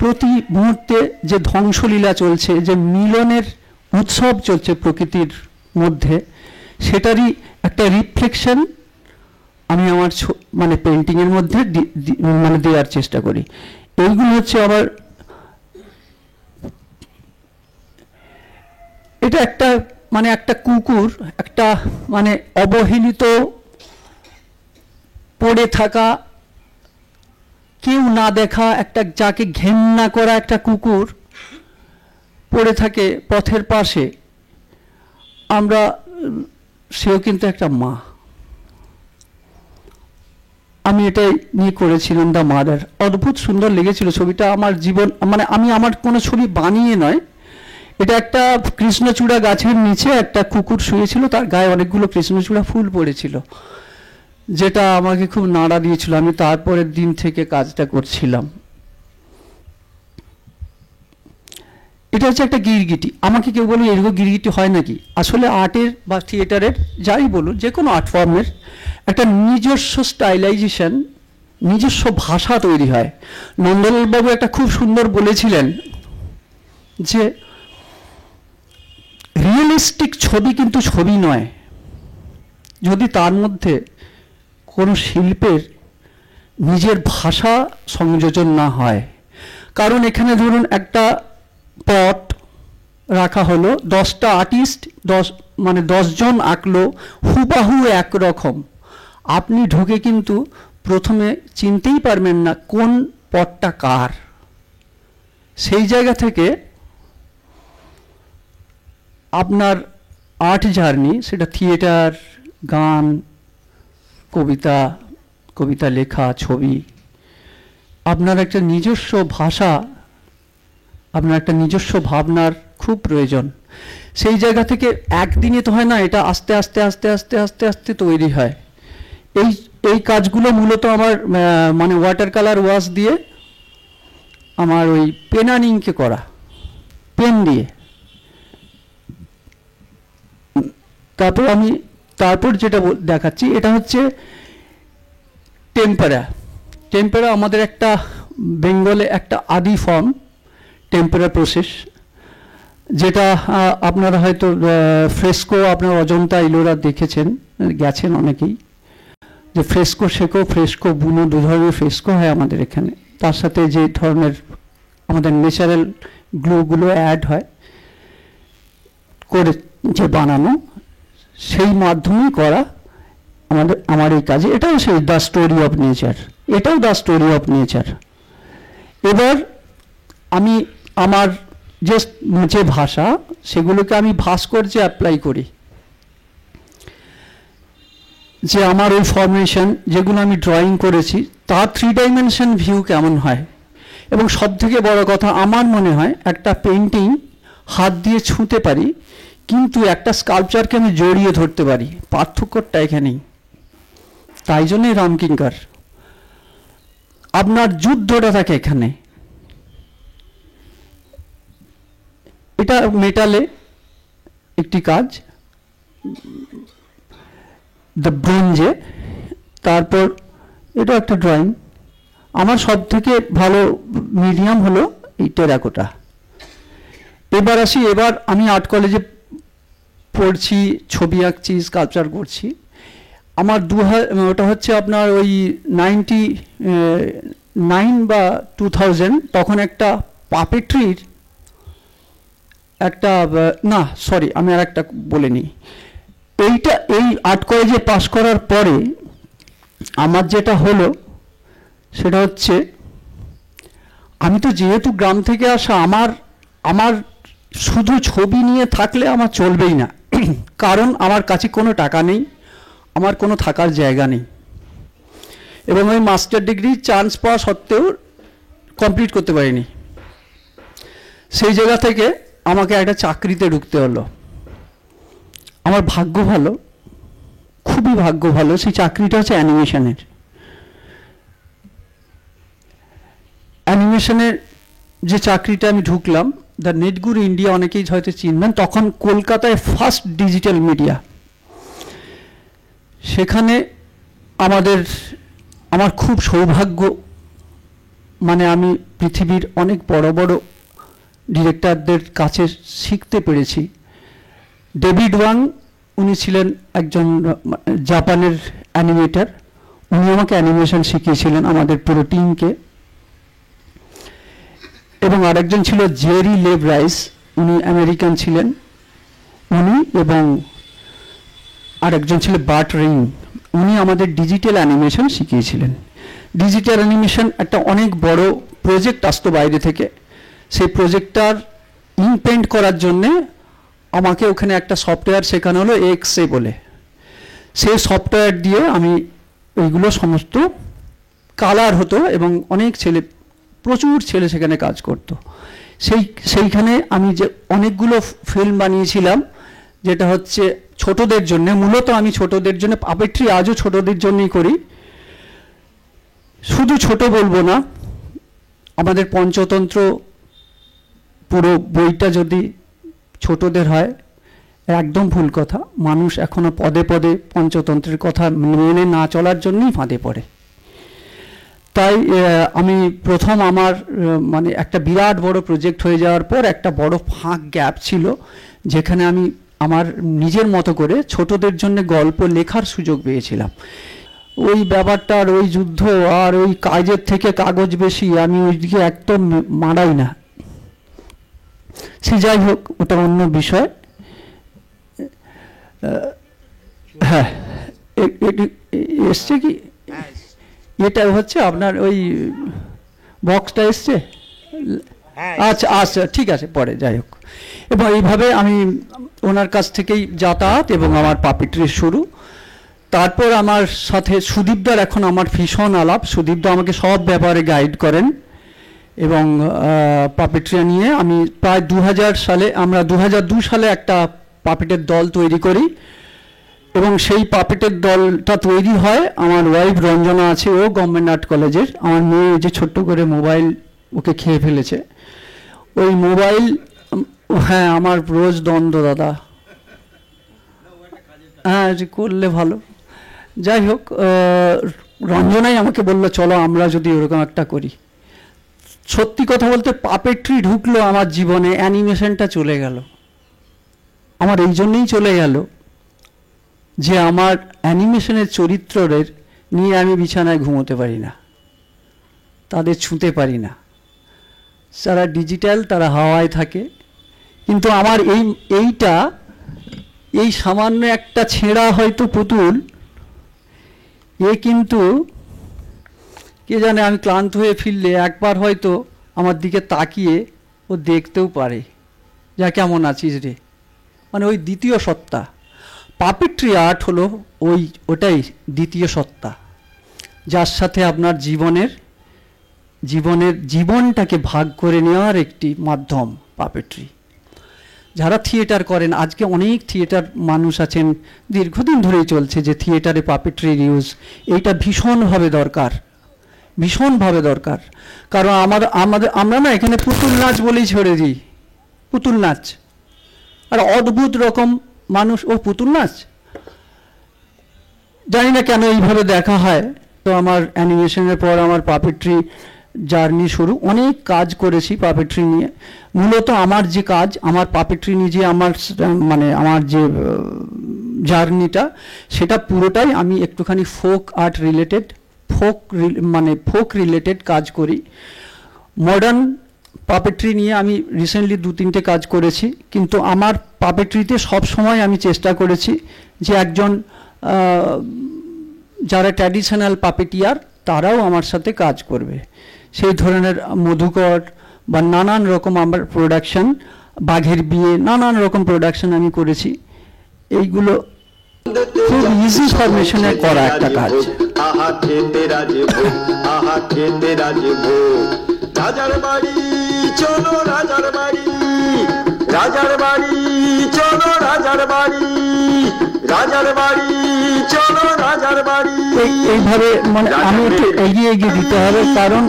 প্রতি মুহূর্তে যে ধ্বংসলীলা চলছে, যে মিলনের উৎসব চলছে প্রকৃতির মধ্যে, সেটারই একটা রিফ্লেকশন আমি আমার মানে পেন্টিংয়ের মধ্যে মানে দেওয়ার চেষ্টা করি। এইগুলো হচ্ছে আবার এটা একটা মানে একটা কুকুর, একটা মানে অবহেলিত পড়ে থাকা, কেউ না দেখা একটা, যাকে ঘেন্না করা একটা কুকুর পড়ে থাকে পথের পাশে। সেও কিন্তু একটা মা। আমি এটাই নিয়ে করেছিলাম দ্য মাদার। অদ্ভুত সুন্দর লেগেছিল ছবিটা। আমার জীবন মানে আমি আমার কোনো ছবি বানিয়ে নয়, এটা একটা কৃষ্ণচূড়া গাছের নিচে একটা কুকুর শুয়েছিল, তার গায়ে অনেকগুলো কৃষ্ণচূড়া ফুল পড়েছিল, যেটা আমাকে খুব নাড়া দিয়েছিল। আমি তারপরের দিন থেকে কাজটা করছিলাম। এটা হচ্ছে একটা গিরগিটি। আমাকে কেউ বলে এরকম গিরগিটি হয় নাকি? আসলে আর্টের বা থিয়েটারের, যাই বলুন, যে কোনো আর্ট ফর্মের একটা নিজস্ব স্টাইলাইজেশন, নিজস্ব ভাষা তৈরি হয়। নন্দলাল বাবু একটা খুব সুন্দর বলেছিলেন যে রিয়েলিস্টিক ছবি কিন্তু ছবি নয় যদি তার মধ্যে কোনো শিল্পের নিজের ভাষা সংযোজন না হয়। কারণ এখানে ধরুন একটা পট রাখা হলো, 10টা আর্টিস্ট 10 জন আঁকলো হুবাহু একরকম। আপনি ঢুকে কিন্তু প্রথমে চিনতেই পারবেন না কোন পটটা কার। সেই জায়গা থেকে আপনার আর্ট জার্নি, সেটা থিয়েটার, গান, কবিতা, কবিতা লেখা, ছবি, আপনার একটা নিজস্ব ভাষা, আপনার একটা নিজস্ব ভাবনার খুব প্রয়োজন। সেই জায়গা থেকে একদিনে তো হয় না, এটা আস্তে আস্তে আস্তে আস্তে আস্তে আস্তে তৈরি হয়। এই কাজগুলো মূলত আমার মানে ওয়াটার কালার ওয়াশ দিয়ে, আমার ওই পেন আর ইঙ্কে করা, পেন দিয়ে। তারপর যেটা দেখাচ্ছি, এটা হচ্ছে টেম্পেরা। টেম্পেরা আমাদের একটা বেঙ্গলে একটা আদি ফর্ম, টেম্পেরা প্রসেস, যেটা আপনারা হয়তো ফ্রেস্কো, আপনার অজন্তা ইলোরা দেখেছেন, গেছেন অনেকেই, যে ফ্রেস্কো শেখো, ফ্রেস্কো বুনো, দু ধরনের ফ্রেস্কো হয় আমাদের এখানে। তার সাথে যে ধরনের আমাদের ন্যাচারাল গ্লুগুলো অ্যাড হয় করে যে বানানো, সেই মাধ্যমেই করা আমার এই কাজে। এটাও সেই দ্য স্টোরি অফ নেচার, এটাও দ্য স্টোরি অফ নেচার। এবার আমি আমার যে ভাষা, সেগুলোকে আমি ভাস্কর্যে অ্যাপ্লাই করি। যে আমার ওই ফরমেশন যেগুলো আমি ড্রয়িং করেছি, তার 3 ডাইমেনশন ভিউ কেমন হয়। এবং সবথেকে বড় কথা, আমার মনে হয় একটা পেন্টিং হাত দিয়ে ছুঁতে পারি, কিন্তু একটা স্কাল্পচারকে আমি জড়িয়ে ধরতে পারি। পার্থক্যটা এখানেই। তাই জন্যই রামকিঙ্কর। আপনার যুদ্ধটা থাকে এখানে। এটা মেটালে একটি কাজ, দ্য ব্রোঞ্জে। তারপর এটা একটা ড্রয়িং। আমার সব থেকে ভালো মিডিয়াম হলো এই টেরাকোটা। এবার আসি, এবার আমি আর্ট কলেজে পড়ছি, ছবি আঁকছি, স্কাল্পচার করছি। আমার ওটা হচ্ছে আপনার ওই 99 বা 2000, তখন একটা পাপেট্রির একটা, না সরি আমি আর একটা বলে নিই। এই আর্ট কলেজে পাশ করার পরে আমার যেটা হলো সেটা হচ্ছে, আমি তো যেহেতু গ্রাম থেকে আসা, আমার শুধু ছবি নিয়ে থাকলে আমার চলবেই না। কারণ আমার কাছে কোনো টাকা নেই, আমার কোনো থাকার জায়গা নেই, এবং ওই মাস্টার ডিগ্রি চান্স পাওয়া সত্ত্বেও কমপ্লিট করতে পারিনি। সেই জায়গা থেকে আমাকে একটা চাকরিতে ঢুকতে হলো। আমার ভাগ্য ভালো, খুবই ভাগ্য ভালো। সেই চাকরিটা হচ্ছে অ্যানিমেশনের যে চাকরিটা আমি ঢুকলাম, দ্য নেটগুরু ইন্ডিয়া, অনেকেই হয়তো চিনবেন। তখন কলকাতায় ফার্স্ট ডিজিটাল মিডিয়া। সেখানে আমার খুব সৌভাগ্য, মানে আমি পৃথিবীর অনেক বড় বড় ডিরেক্টরদের কাছে শিখতে পেরেছি। ডেভিড ওয়াং, উনি ছিলেন একজন জাপানের অ্যানিমেটর। উনি আমাকে অ্যানিমেশন শিখিয়েছিলেন আমাদের পুরো টিমকে। এবং আরেকজন ছিল জেরি লেভ রাইস, উনি আমেরিকান ছিলেন উনি, এবং আরেকজন ছিল বার্ট রিং, উনি আমাদের ডিজিটাল অ্যানিমেশন শিখিয়েছিলেন। ডিজিটাল অ্যানিমেশন একটা অনেক বড় প্রজেক্ট আসতো বাইরে থেকে। সেই প্রজেক্টটার ইমপেন্ট করার জন্যে আমাকে ওখানে একটা সফটওয়্যার শেখানো হলো, এক্সে বলে। সেই সফটওয়্যার দিয়ে আমি ওইগুলো সমস্ত কালার হতো, এবং প্রচুর ছেলে সেখানে কাজ করতো। সেইখানে আমি যে অনেকগুলো ফিল্ম বানিয়েছিলাম, যেটা হচ্ছে ছোটদের জন্য। মূলত আমি ছোটদের জন্য পাপেট্রি আজও ছোটদের জন্যই করি। শুধু ছোট বলবো না, আমাদের পঞ্চতন্ত্র পুরো বইটা যদি ছোটদের হয়, একদম ভুল কথা। মানুষ এখনো পদে পদে পঞ্চতন্ত্রের কথা মেনে না চলার জন্যই ফাঁদে পড়ে। তাই আমি প্রথম আমার মানে একটা বিরাট বড় প্রজেক্ট হয়ে যাওয়ার পর একটা বড় ফাঁক গ্যাপ ছিল, যেখানে আমি আমার নিজের মতো করে ছোটদের জন্য গল্প লেখার সুযোগ পেয়েছিলাম। ওই ব্যাপারটার, ওই যুদ্ধ আর ওই কাজের থেকে কাগজ বেশি, আমি ওইদিকে একদম মারাই না। সে যাই হোক, ওটা অন্য বিষয়। হ্যাঁ, এসছে কি? এটা হচ্ছে আপনার ওই বক্সটা এসছে। আচ্ছা আচ্ছা, ঠিক আছে, পরে যাই হোক। এবং এইভাবে আমি ওনার কাছ থেকেই যাতায়াত এবং আমার পাপিট্রির শুরু। তারপর আমার সাথে সুদীপদার এখন আমার ভীষণ আলাপ। সুদীপদা আমাকে সব ব্যাপারে গাইড করেন এবং পাপিট্রি নিয়ে আমি প্রায় 2000 সালে, আমরা 2002 সালে একটা পাপিটের দল তৈরি করি এবং সেই পাপিটের দলটা তৈরি হয়। আমার ওয়াইফ রঞ্জনা আছে, ও গভর্নমেন্ট আর্ট কলেজের। আমার মেয়ে যে ছোট্ট করে মোবাইল ওকে খেয়ে ফেলেছে, ওই মোবাইল, হ্যাঁ আমার রোজ দ্বন্দ্ব দাদা, হ্যাঁ যে করলে ভালো। যাই হোক, রঞ্জনাই আমাকে বললো চলো আমরা যদি ওরকম একটা করি। সত্যি কথা বলতে পাপেট্রি ঢুকলো আমার জীবনে, অ্যানিমেশনটা চলে গেল। আমার এই জন্যই চলে গেল যে আমার অ্যানিমেশনের চরিত্রের নিয়ে আমি বিছানায় ঘুমোতে পারি না, তাদের ছুঁতে পারি না। যারা ডিজিটাল তারা হাওয়ায় থাকে, কিন্তু আমার এইটা এই সামান্য একটা ছেঁড়া হয়তো পুতুল, এ কিন্তু কে জানে আমি ক্লান্ত হয়ে ফিরলে একবার হয়তো আমার দিকে তাকিয়ে ও দেখতেও পারে, যা কেমন আছিস রে, মানে ওই দ্বিতীয় সত্তা। পাপিট্রি আর্ট হলো ওটাই দ্বিতীয় সত্তা, যার সাথে আপনার জীবনটাকে ভাগ করে নেওয়ার একটি মাধ্যম পাপেট্রি। যারা থিয়েটার করেন, আজকে অনেক থিয়েটার মানুষ আছেন, দীর্ঘদিন ধরেই চলছে যে থিয়েটারে পাপেট্রির ইউজ, এইটা ভীষণভাবে দরকার, ভীষণভাবে দরকার। কারণ আমরা না এখানে পুতুল নাচ বলেই ছেড়ে দিই, পুতুল নাচ, আর অদ্ভুত রকম মানুষ ও পুতুল নাচ, জানি না কেন এইভাবে দেখা হয়। তো আমার অ্যানিমেশনের পর আমার পাপেট্রি জার্নি শুরু। অনেক কাজ করেছি পাপেট্রি নিয়ে। মূলত আমার যে কাজ, আমার পাপেট্রি নিয়ে যে আমার যে জার্নিটা, সেটা পুরোটাই আমি একটুখানি folk art related, folk related কাজ করি। মডার্ন পাপেট্রি নিয়ে আমি রিসেন্টলি 2-3টে কাজ করেছি, কিন্তু আমার পাপেট্রিতে সব সময় আমি চেষ্টা করেছি যে একজন যারা ট্র্যাডিশনাল পাপেটিয়ার তারাও আমার সাথে কাজ করবে। সেই ধরনের মধুকর বা নানান রকম আমার প্রোডাকশন, বাঘের বিয়ে, নানান রকম প্রোডাকশন আমি করেছি। এইগুলো খুব ইজি ফরমেশনে করা একটা কাজ। রাজার বাড়ি চলো, রাজার বাড়ি, রাজার বাড়ি চলো, রাজার বাড়ি, রাজার বাড়ি চলো, রাজার বাড়ি। এইভাবে মানে আমি একটু এগিয়ে দিতে হবে, কারণ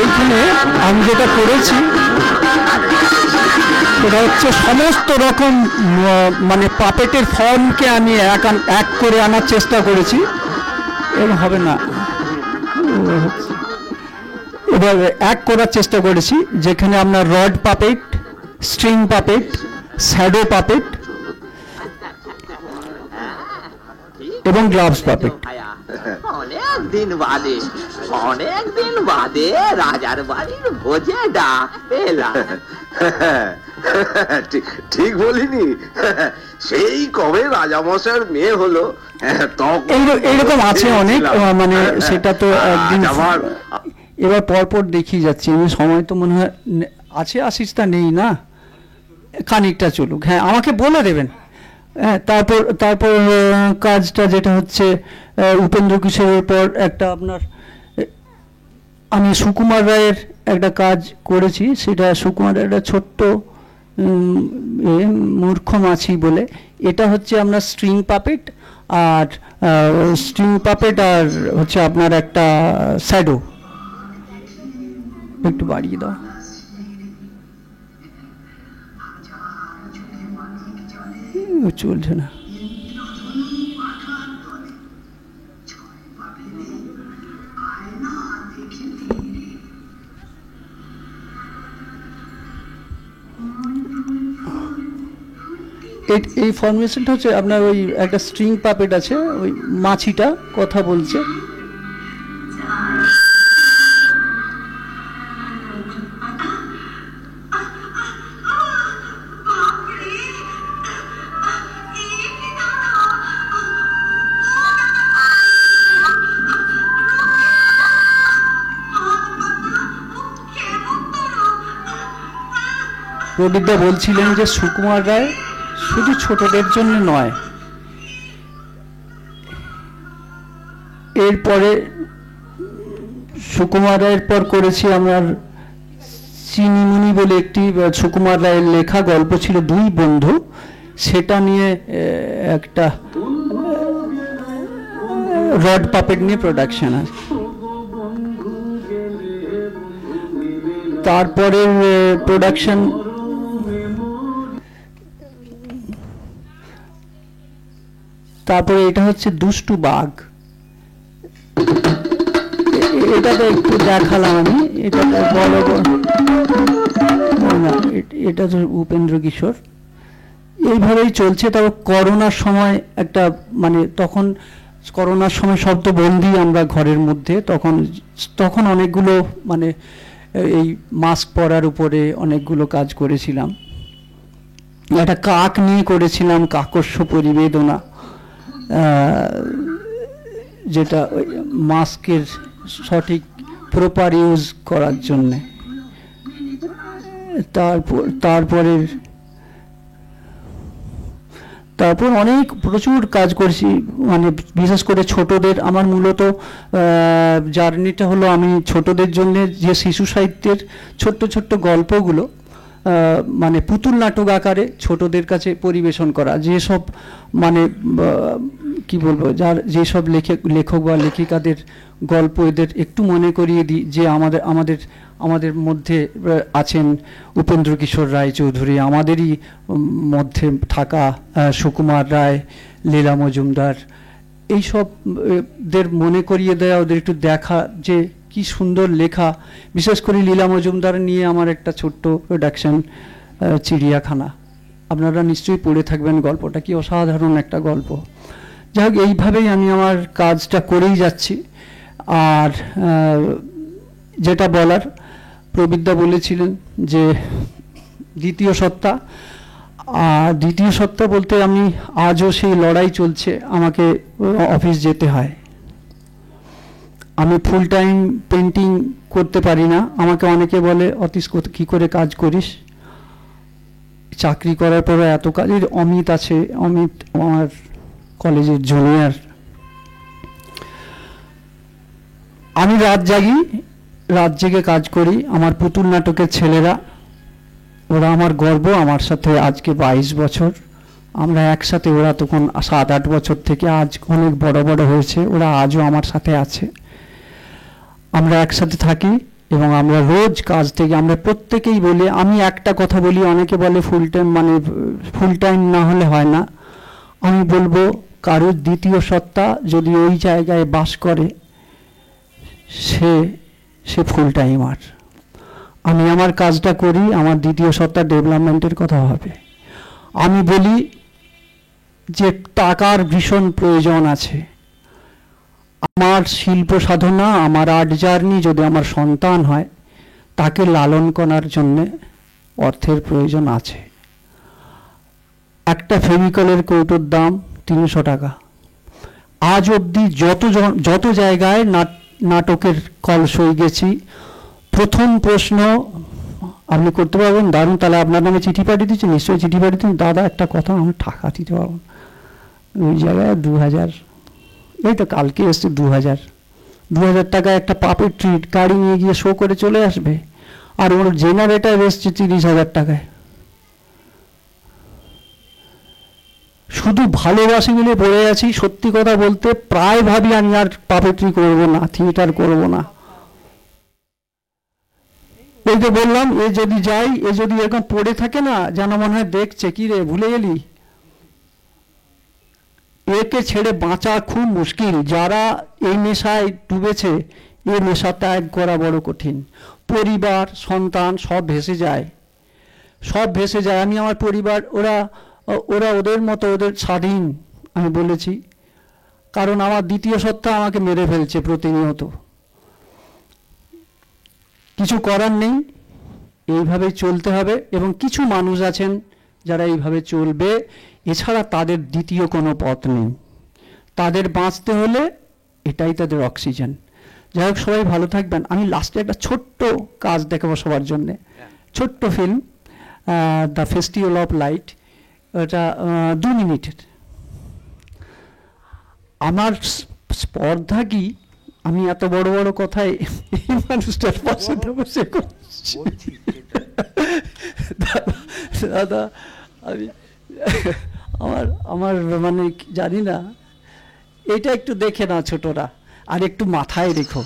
এইখানে আমি যেটা করেছি এটা হচ্ছে সমস্ত রকম মানে পাপেটের ফর্মকে আমি এক করে আনার চেষ্টা করেছি। এরকম হবে না, এবার এক করার চেষ্টা করেছি, যেখানে আপনার rod puppet, string puppet, shadow puppet এবং গ্লাভস পাপেট। অনেক দিন বাদে রাজার বাড়ির ভোজে ডাক পেলাম। ঠিক বলিনি? সেই কবে রাজামশাইয়ের মেয়ে হলো, এইরকম আছে অনেক, মানে সেটা তো একদিন এবার পরপর দেখিয়ে যাচ্ছি আমি। সময় তো মনে হয় আছে, আশিসটা নেই না, খানিকটা চলুক। হ্যাঁ, আমাকে বলে দেবেন। হ্যাঁ, তারপর কাজটা যেটা হচ্ছে উপেন্দ্র কিশোরের পর একটা আপনার, আমি সুকুমার রায়ের একটা কাজ করেছি। সেটা সুকুমার রায়ের একটা ছোট্ট মূর্খ মাছি বলে। এটা হচ্ছে আপনার স্ট্রিং পাপেট আর হচ্ছে আপনার একটা শ্যাডো। একটু বাড়িয়ে দাও। চলছে না। এই ফরমেশনটা হচ্ছে আপনার ওই একটা স্ট্রিং পাপেট আছে, ওই মাছিটা কথা বলছে। প্রদীপদা বলছিলেন যে সুকুমার রায় শুধু ছোটদের জন্য নয়, এরপরে সুকুমার রায়ের পর করেছি আমার চিনিমুনি বলে একটি সুকুমার রায়ের লেখা গল্প ছিল, দুই বন্ধু, সেটা নিয়ে একটা রড পাপেট নিয়ে প্রোডাকশন আছে। তারপরে প্রোডাকশন তারপরে এটা হচ্ছে দুষ্টু বাঘ, এটা তো একটু দেখালাম আমি, এটা বলো না, এটা তো উপেন্দ্র কিশোর। এইভাবেই চলছে। তারপর করোনার সময় একটা মানে তখন করোনার সময় সব তো বন্দি আমরা ঘরের মধ্যে, তখন অনেকগুলো মানে এই মাস্ক পরার উপরে অনেকগুলো কাজ করেছিলাম। একটা কাক নিয়ে করেছিলাম, কাকস্য পরিবেদনা, যেটা মাস্কের সঠিক প্রপার ইউজ করার জন্যে। তারপর অনেক প্রচুর কাজ করেছি, মানে বিশেষ করে ছোটদের। আমার মূলত জার্নিটা হলো আমি ছোটদের জন্য যে শিশু সাহিত্যের ছোট্ট ছোট্ট গল্পগুলো মানে পুতুল নাটক আকারে ছোটদের কাছে পরিবেশন করা, যেসব মানে কি বলবো, যেসব লেখক বা লেখিকাদের গল্প এদের একটু মনে করিয়ে দিই যে আমাদের মধ্যে আছেন উপেন্দ্র কিশোর রায়চৌধুরী, আমাদেরই মধ্যে থাকা সুকুমার রায়, লীলা মজুমদার, এইসবদের মনে করিয়ে দেয়া, ওদের একটু দেখা যে কি সুন্দর লেখা। বিশেষ করে লীলা মজুমদার নিয়ে আমার একটা ছোট্ট প্রোডাকশন, চিড়িয়াখানা, আপনারা নিশ্চয়ই পড়ে থাকবেন গল্পটা, কি অসাধারণ একটা গল্প। যাই হোক, এইভাবেই আমি আমার কাজটা করেই যাচ্ছি। আর যেটা বলার, প্রবীরদা বলেছিলেন যে দ্বিতীয় সত্তা, আর দ্বিতীয় সত্তা বলতে আমি আজও সেই লড়াই চলছে, আমাকে অফিস যেতে হয়। আমি ফুল টাইম পেন্টিং করতে পারি না। আমাকে অনেকে বলে, অতীশ কী করে কাজ করিস? চাকরি করার পরে এত কাজের। অমিত আছে, অমিত আমার কলেজের জুনিয়র। আমি রাত জাগি, রাত জেগে কাজ করি। আমার পুতুল নাটকের ছেলেরা, ওরা আমার গর্ব। আমার সাথে আজকে 22 বছর আমরা একসাথে। ওরা তখন 7-8 বছর থেকে আজ অনেক বড় বড় হয়েছে, ওরা আজও আমার সাথে আছে। আমরা একসাথে থাকি এবং আমরা রোজ কাজ থেকে আমরা প্রত্যেকেই বলি, আমি একটা কথা বলি, অনেকে বলে ফুল টাইম, মানে ফুল টাইম না হলে হয় না। আমি বলবো, কারোর দ্বিতীয় সত্তা যদি ওই জায়গায় বাস করে, সে ফুল টাইমার। আমি আমার কাজটা করি, আমার দ্বিতীয় সত্তা ডেভেলপমেন্টের কথা হবে। আমি বলি যে টাকার ভীষণ প্রয়োজন আছে। আমার শিল্প সাধনা, আমার আর্ট জার্নি যদি আমার সন্তান হয়, তাকে লালন করার জন্যে অর্থের প্রয়োজন আছে। একটা ফেভিকলের কৌটোর দাম 300 টাকা। আজ অবধি যত জায়গায় নাটকের কল সই গেছি, প্রথম প্রশ্ন আপনি করতে পারবেন, দারুণ, তাহলে আপনার নামে চিঠি পাঠিয়ে দিচ্ছি, নিশ্চয়ই চিঠি পাঠিয়ে দিন। দাদা একটা কথা, আমি টাকা দিতে পারবো না। ওই জায়গায় 2000, এই তো কালকে এসছে 2000 টাকা একটা পাপের ট্রিট গাড়ি নিয়ে গিয়ে শো করে চলে আসবে, আর ওর জেনারেটার এসছে 30,000 টাকায়। শুধু ভালোবাসি মিলে পড়ে আছি। সত্যি কথা বলতে প্রায় ভাবি আমি আর পাপেট্রি করবো না, থিয়েটার করবো না। এই তো বললাম, এ যদি যাই, এ যদি এরকম পড়ে থাকে না, যেন মনে হয় দেখছে, কি রে ভুলে গেলি। একে ছেড়ে বাঁচা খুব মুশকিল। যারা এই নেশায় ডুবেছে, এই নেশা ত্যাগ করা বড় কঠিন। পরিবার, সন্তান সব ভেসে যায়, সব ভেসে যায়। আমি আমার পরিবার, ওরা ওরা ওদের মতো, ওদের স্বাধীন, আমি বলেছি। কারণ আমার দ্বিতীয় সত্তা আমাকে মেরে ফেলছে প্রতিনিয়ত। কিছু করার নেই, এইভাবেই চলতে হবে। এবং কিছু মানুষ আছেন যারা এইভাবে চলবে, এছাড়া তাদের দ্বিতীয় কোনো পথ নেই। তাদের বাঁচতে হলে এটাই তাদের অক্সিজেন। যাই হোক, সবাই ভালো থাকবেন। আমি লাস্টে একটা ছোট্ট কাজ দেখাবো সবার জন্যে, ছোট্ট film, the festival of light. এটা 2 মিনিটের। আমার স্পর্ধা কি, আমি এত বড় বড় কথায় এই মানুষটার পাশে বসে করছি। দাদা, আমি আমার মানে জানি না, এটা একটু দেখে না ছোটরা, আর একটু মাথায় রেখো।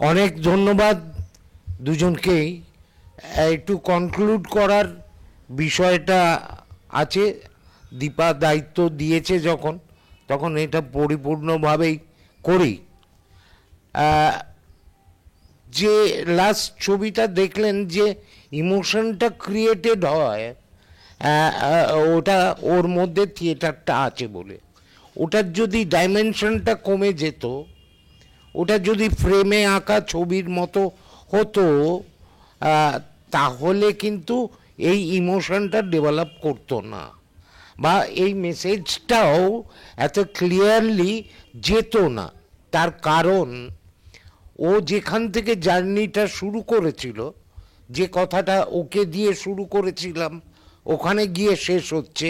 অনেক ধন্যবাদ দুজনকেই। একটু কনক্লুড করার বিষয়টা আছে। দীপা দায়িত্ব দিয়েছে যখন, তখন এটা পরিপূর্ণভাবেই করি। যে লাস্ট ছবিটা দেখলেন, যে ইমোশনটা ক্রিয়েটেড হয়, ওটা ওর মধ্যে থিয়েটারটা আছে বলে। ওটার যদি ডাইমেনশনটা কমে যেত, ওটা যদি ফ্রেমে আঁকা ছবির মতো হতো, তাহলে কিন্তু এই ইমোশনটা ডেভেলপ করতো না, বা এই মেসেজটাও এত ক্লিয়ারলি যেত না। তার কারণ ও যেখান থেকে জার্নিটা শুরু করেছিল, যে কথাটা ওকে দিয়ে শুরু করেছিলাম ওখানে গিয়ে শেষ হচ্ছে,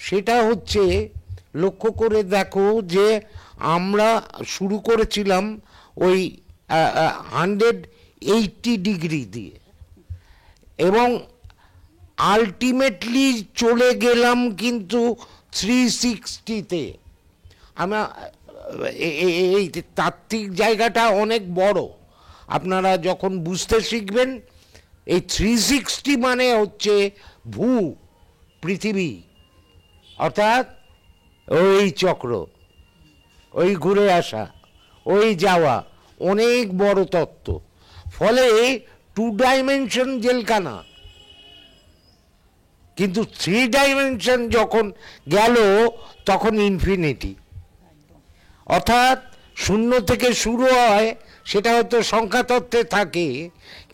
সেটা হচ্ছে লক্ষ্য করে দেখো যে আমরা শুরু করেছিলাম ওই 180 ডিগ্রি দিয়ে, এবং আলটিমেটলি চলে গেলাম কিন্তু 360-তে। আমরা এই তাত্ত্বিক জায়গাটা অনেক বড়, আপনারা যখন বুঝতে শিখবেন। এই 360 মানে হচ্ছে ভূ পৃথিবী, অর্থাৎ ওই চক্র, ওই ঘুরে আসা, ওই যাওয়া, অনেক বড় তত্ত্ব। ফলে 2 ডাইমেনশন জেলখানা, কিন্তু 3 ডাইমেনশন যখন গেল তখন ইনফিনিটি। অর্থাৎ শূন্য থেকে শুরু হয়, সেটা হয়তো সংখ্যাতত্ত্বে থাকে,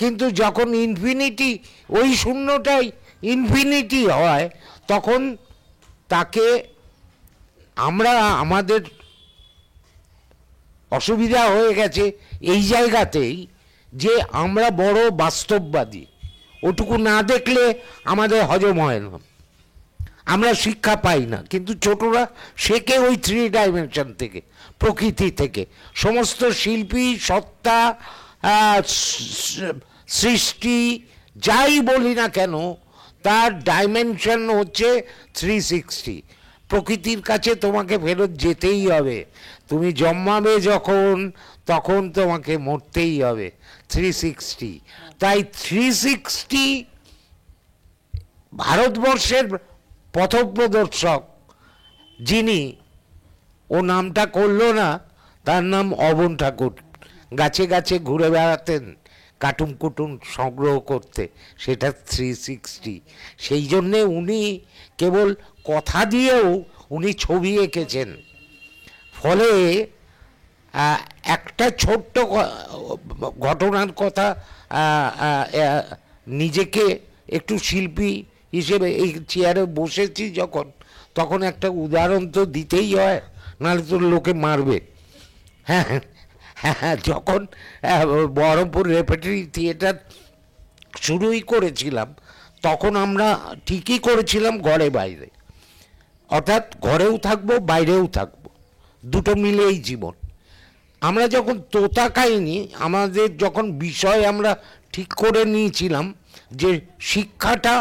কিন্তু যখন ইনফিনিটি, ওই শূন্যটাই ইনফিনিটি হয়, তখন তাকে আমরা, আমাদের অসুবিধা হয়ে গেছে এই জায়গাতেই যে আমরা বড় বাস্তববাদী, ওটুকু না দেখলে আমাদের হজম হয় না, আমরা শিক্ষা পাই না। কিন্তু ছোটরা শেখে ওই 3 ডাইমেনশন থেকে, প্রকৃতি থেকে। সমস্ত শিল্পী, সত্তা, সৃষ্টি, যাই বলি না কেন, তার ডাইমেনশন হচ্ছে 360। প্রকৃতির কাছে তোমাকে ফেরত যেতেই হবে, তুমি জন্মাবে যখন, তখন তোমাকে মরতেই হবে। 360, তাই 360 ভারতবর্ষের পথপ্রদর্শক যিনি, ও নামটা করলো না, তার নাম অবন ঠাকুর। গাছে গাছে ঘুরে বেড়াতেন কার্টুন কুটুন সংগ্রহ করতে, সেটা 360। সেই জন্যে উনি কেবল কথা দিয়েও উনি ছবি এঁকেছেন। ফলে একটা ছোট্ট ঘটনার কথা, নিজেকে একটু শিল্পী হিসেবে এই চেয়ারে বসেছি যখন, তখন একটা উদাহরণ তো দিতেই হয়, নাহলে তো লোকে মারবে। হ্যাঁ হ্যাঁ, যখন বহরমপুর রেপার্টরি থিয়েটার শুরুই করেছিলাম, তখন আমরা ঠিকই করেছিলাম ঘরে বাইরে, অর্থাৎ ঘরেও থাকবো বাইরেও থাকবো, দুটো মিলেই জীবন। আমরা যখন তোতা কাহিনী, আমাদের যখন বিষয় আমরা ঠিক করে নিয়েছিলাম যে শিক্ষাটা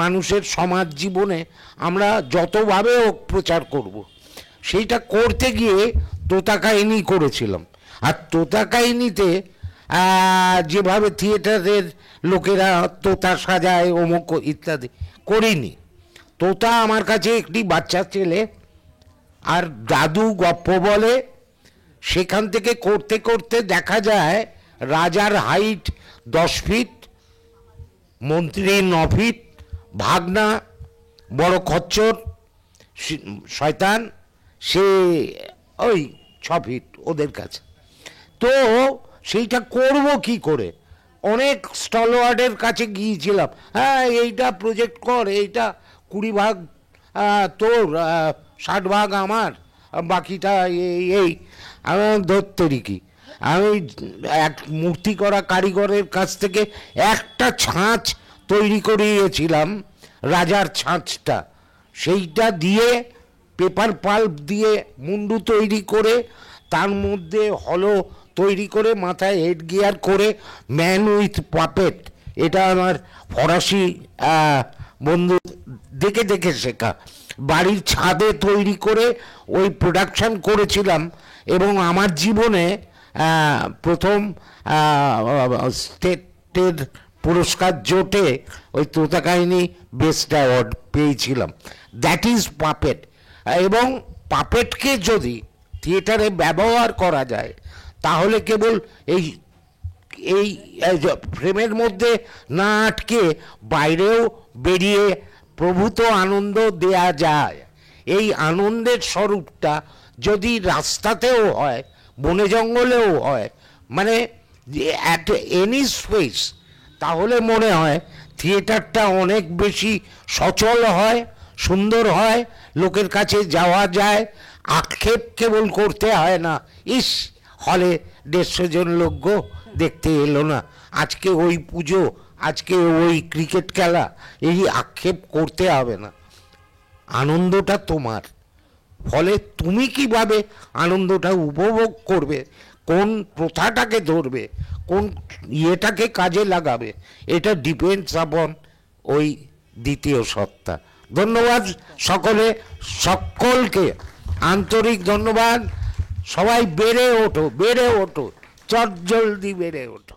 মানুষের সমাজ জীবনে আমরা যতভাবে প্রচার করব, সেইটা করতে গিয়ে তোতা কাহিনী করেছিলাম। আর তোতা কাহিনীতে যেভাবে থিয়েটারের লোকেরা তোতা সাজায় অমুক ইত্যাদি করিনি। তোতা আমার কাছে একটি বাচ্চা ছেলে, আর দাদু গপ্প বলে। সেখান থেকে করতে করতে দেখা যায় রাজার হাইট 10 ফিট, মন্ত্রীর 9 ফিট, ভাগনা বড় খচ্চর শয়তান সে ওই 6 ফিট ওদের কাছে। তো সেইটা করব কি করে? অনেক স্টলওয়ার্ডের কাছে গিয়েছিলাম, হ্যাঁ এইটা প্রজেক্ট কর, এইটা 20 ভাগ তোর, 60 ভাগ আমার, বাকিটা এই। আমি ধরতেরি কি, আমি এক মূর্তি করা কারিগরের কাছ থেকে একটা ছাঁচ তৈরি করিয়েছিলাম, রাজার ছাঁচটা, সেইটা দিয়ে পেপার পাল্প দিয়ে মুন্ডু তৈরি করে, তার মধ্যে হলো তৈরি করে, মাথায় হেড গিয়ার করে, ম্যান উইথ পাপেট, এটা আমার ফরাসি বন্ধু দেখে দেখে শেখা, বাড়ির ছাদে তৈরি করে ওই প্রোডাকশন করেছিলাম। এবং আমার জীবনে প্রথম স্টেটের পুরস্কার জোটে ওই তোতা কাহিনী বেস্ট অ্যাওয়ার্ড পেয়েছিলাম। That is puppet. এবং পাপেটকে যদি থিয়েটারে ব্যবহার করা যায়, তাহলে কেবল এই এই ফ্রেমের মধ্যে না আটকে বাইরেও বেরিয়ে প্রভূত আনন্দ দেয়া যায়। এই আনন্দের স্বরূপটা যদি রাস্তাতেও হয়, বনে জঙ্গলেও হয়, মানে অ্যাট এনি স্পেস, তাহলে মনে হয় থিয়েটারটা অনেক বেশি সচল হয়, সুন্দর হয়, লোকের কাছে যাওয়া যায়, আক্ষেপ কেবল করতে হয় না, ইস হলে 150 জন লোক গো দেখতে এলো না, আজকে ওই পুজো, আজকে ওই ক্রিকেট খেলা, এই আক্ষেপ করতে হবে না। আনন্দটা তোমার, ফলে তুমি কিভাবে আনন্দটা উপভোগ করবে, কোন প্রথাটাকে ধরবে, কোন ইয়েটাকে কাজে লাগাবে, এটা ডিপেন্ডস আপন ওই দ্বিতীয় সত্তা। ধন্যবাদ সকলকে, আন্তরিক ধন্যবাদ। সবাই বেড়ে ওঠো, বেড়ে ওঠো, চটজলদি বেড়ে ওঠো।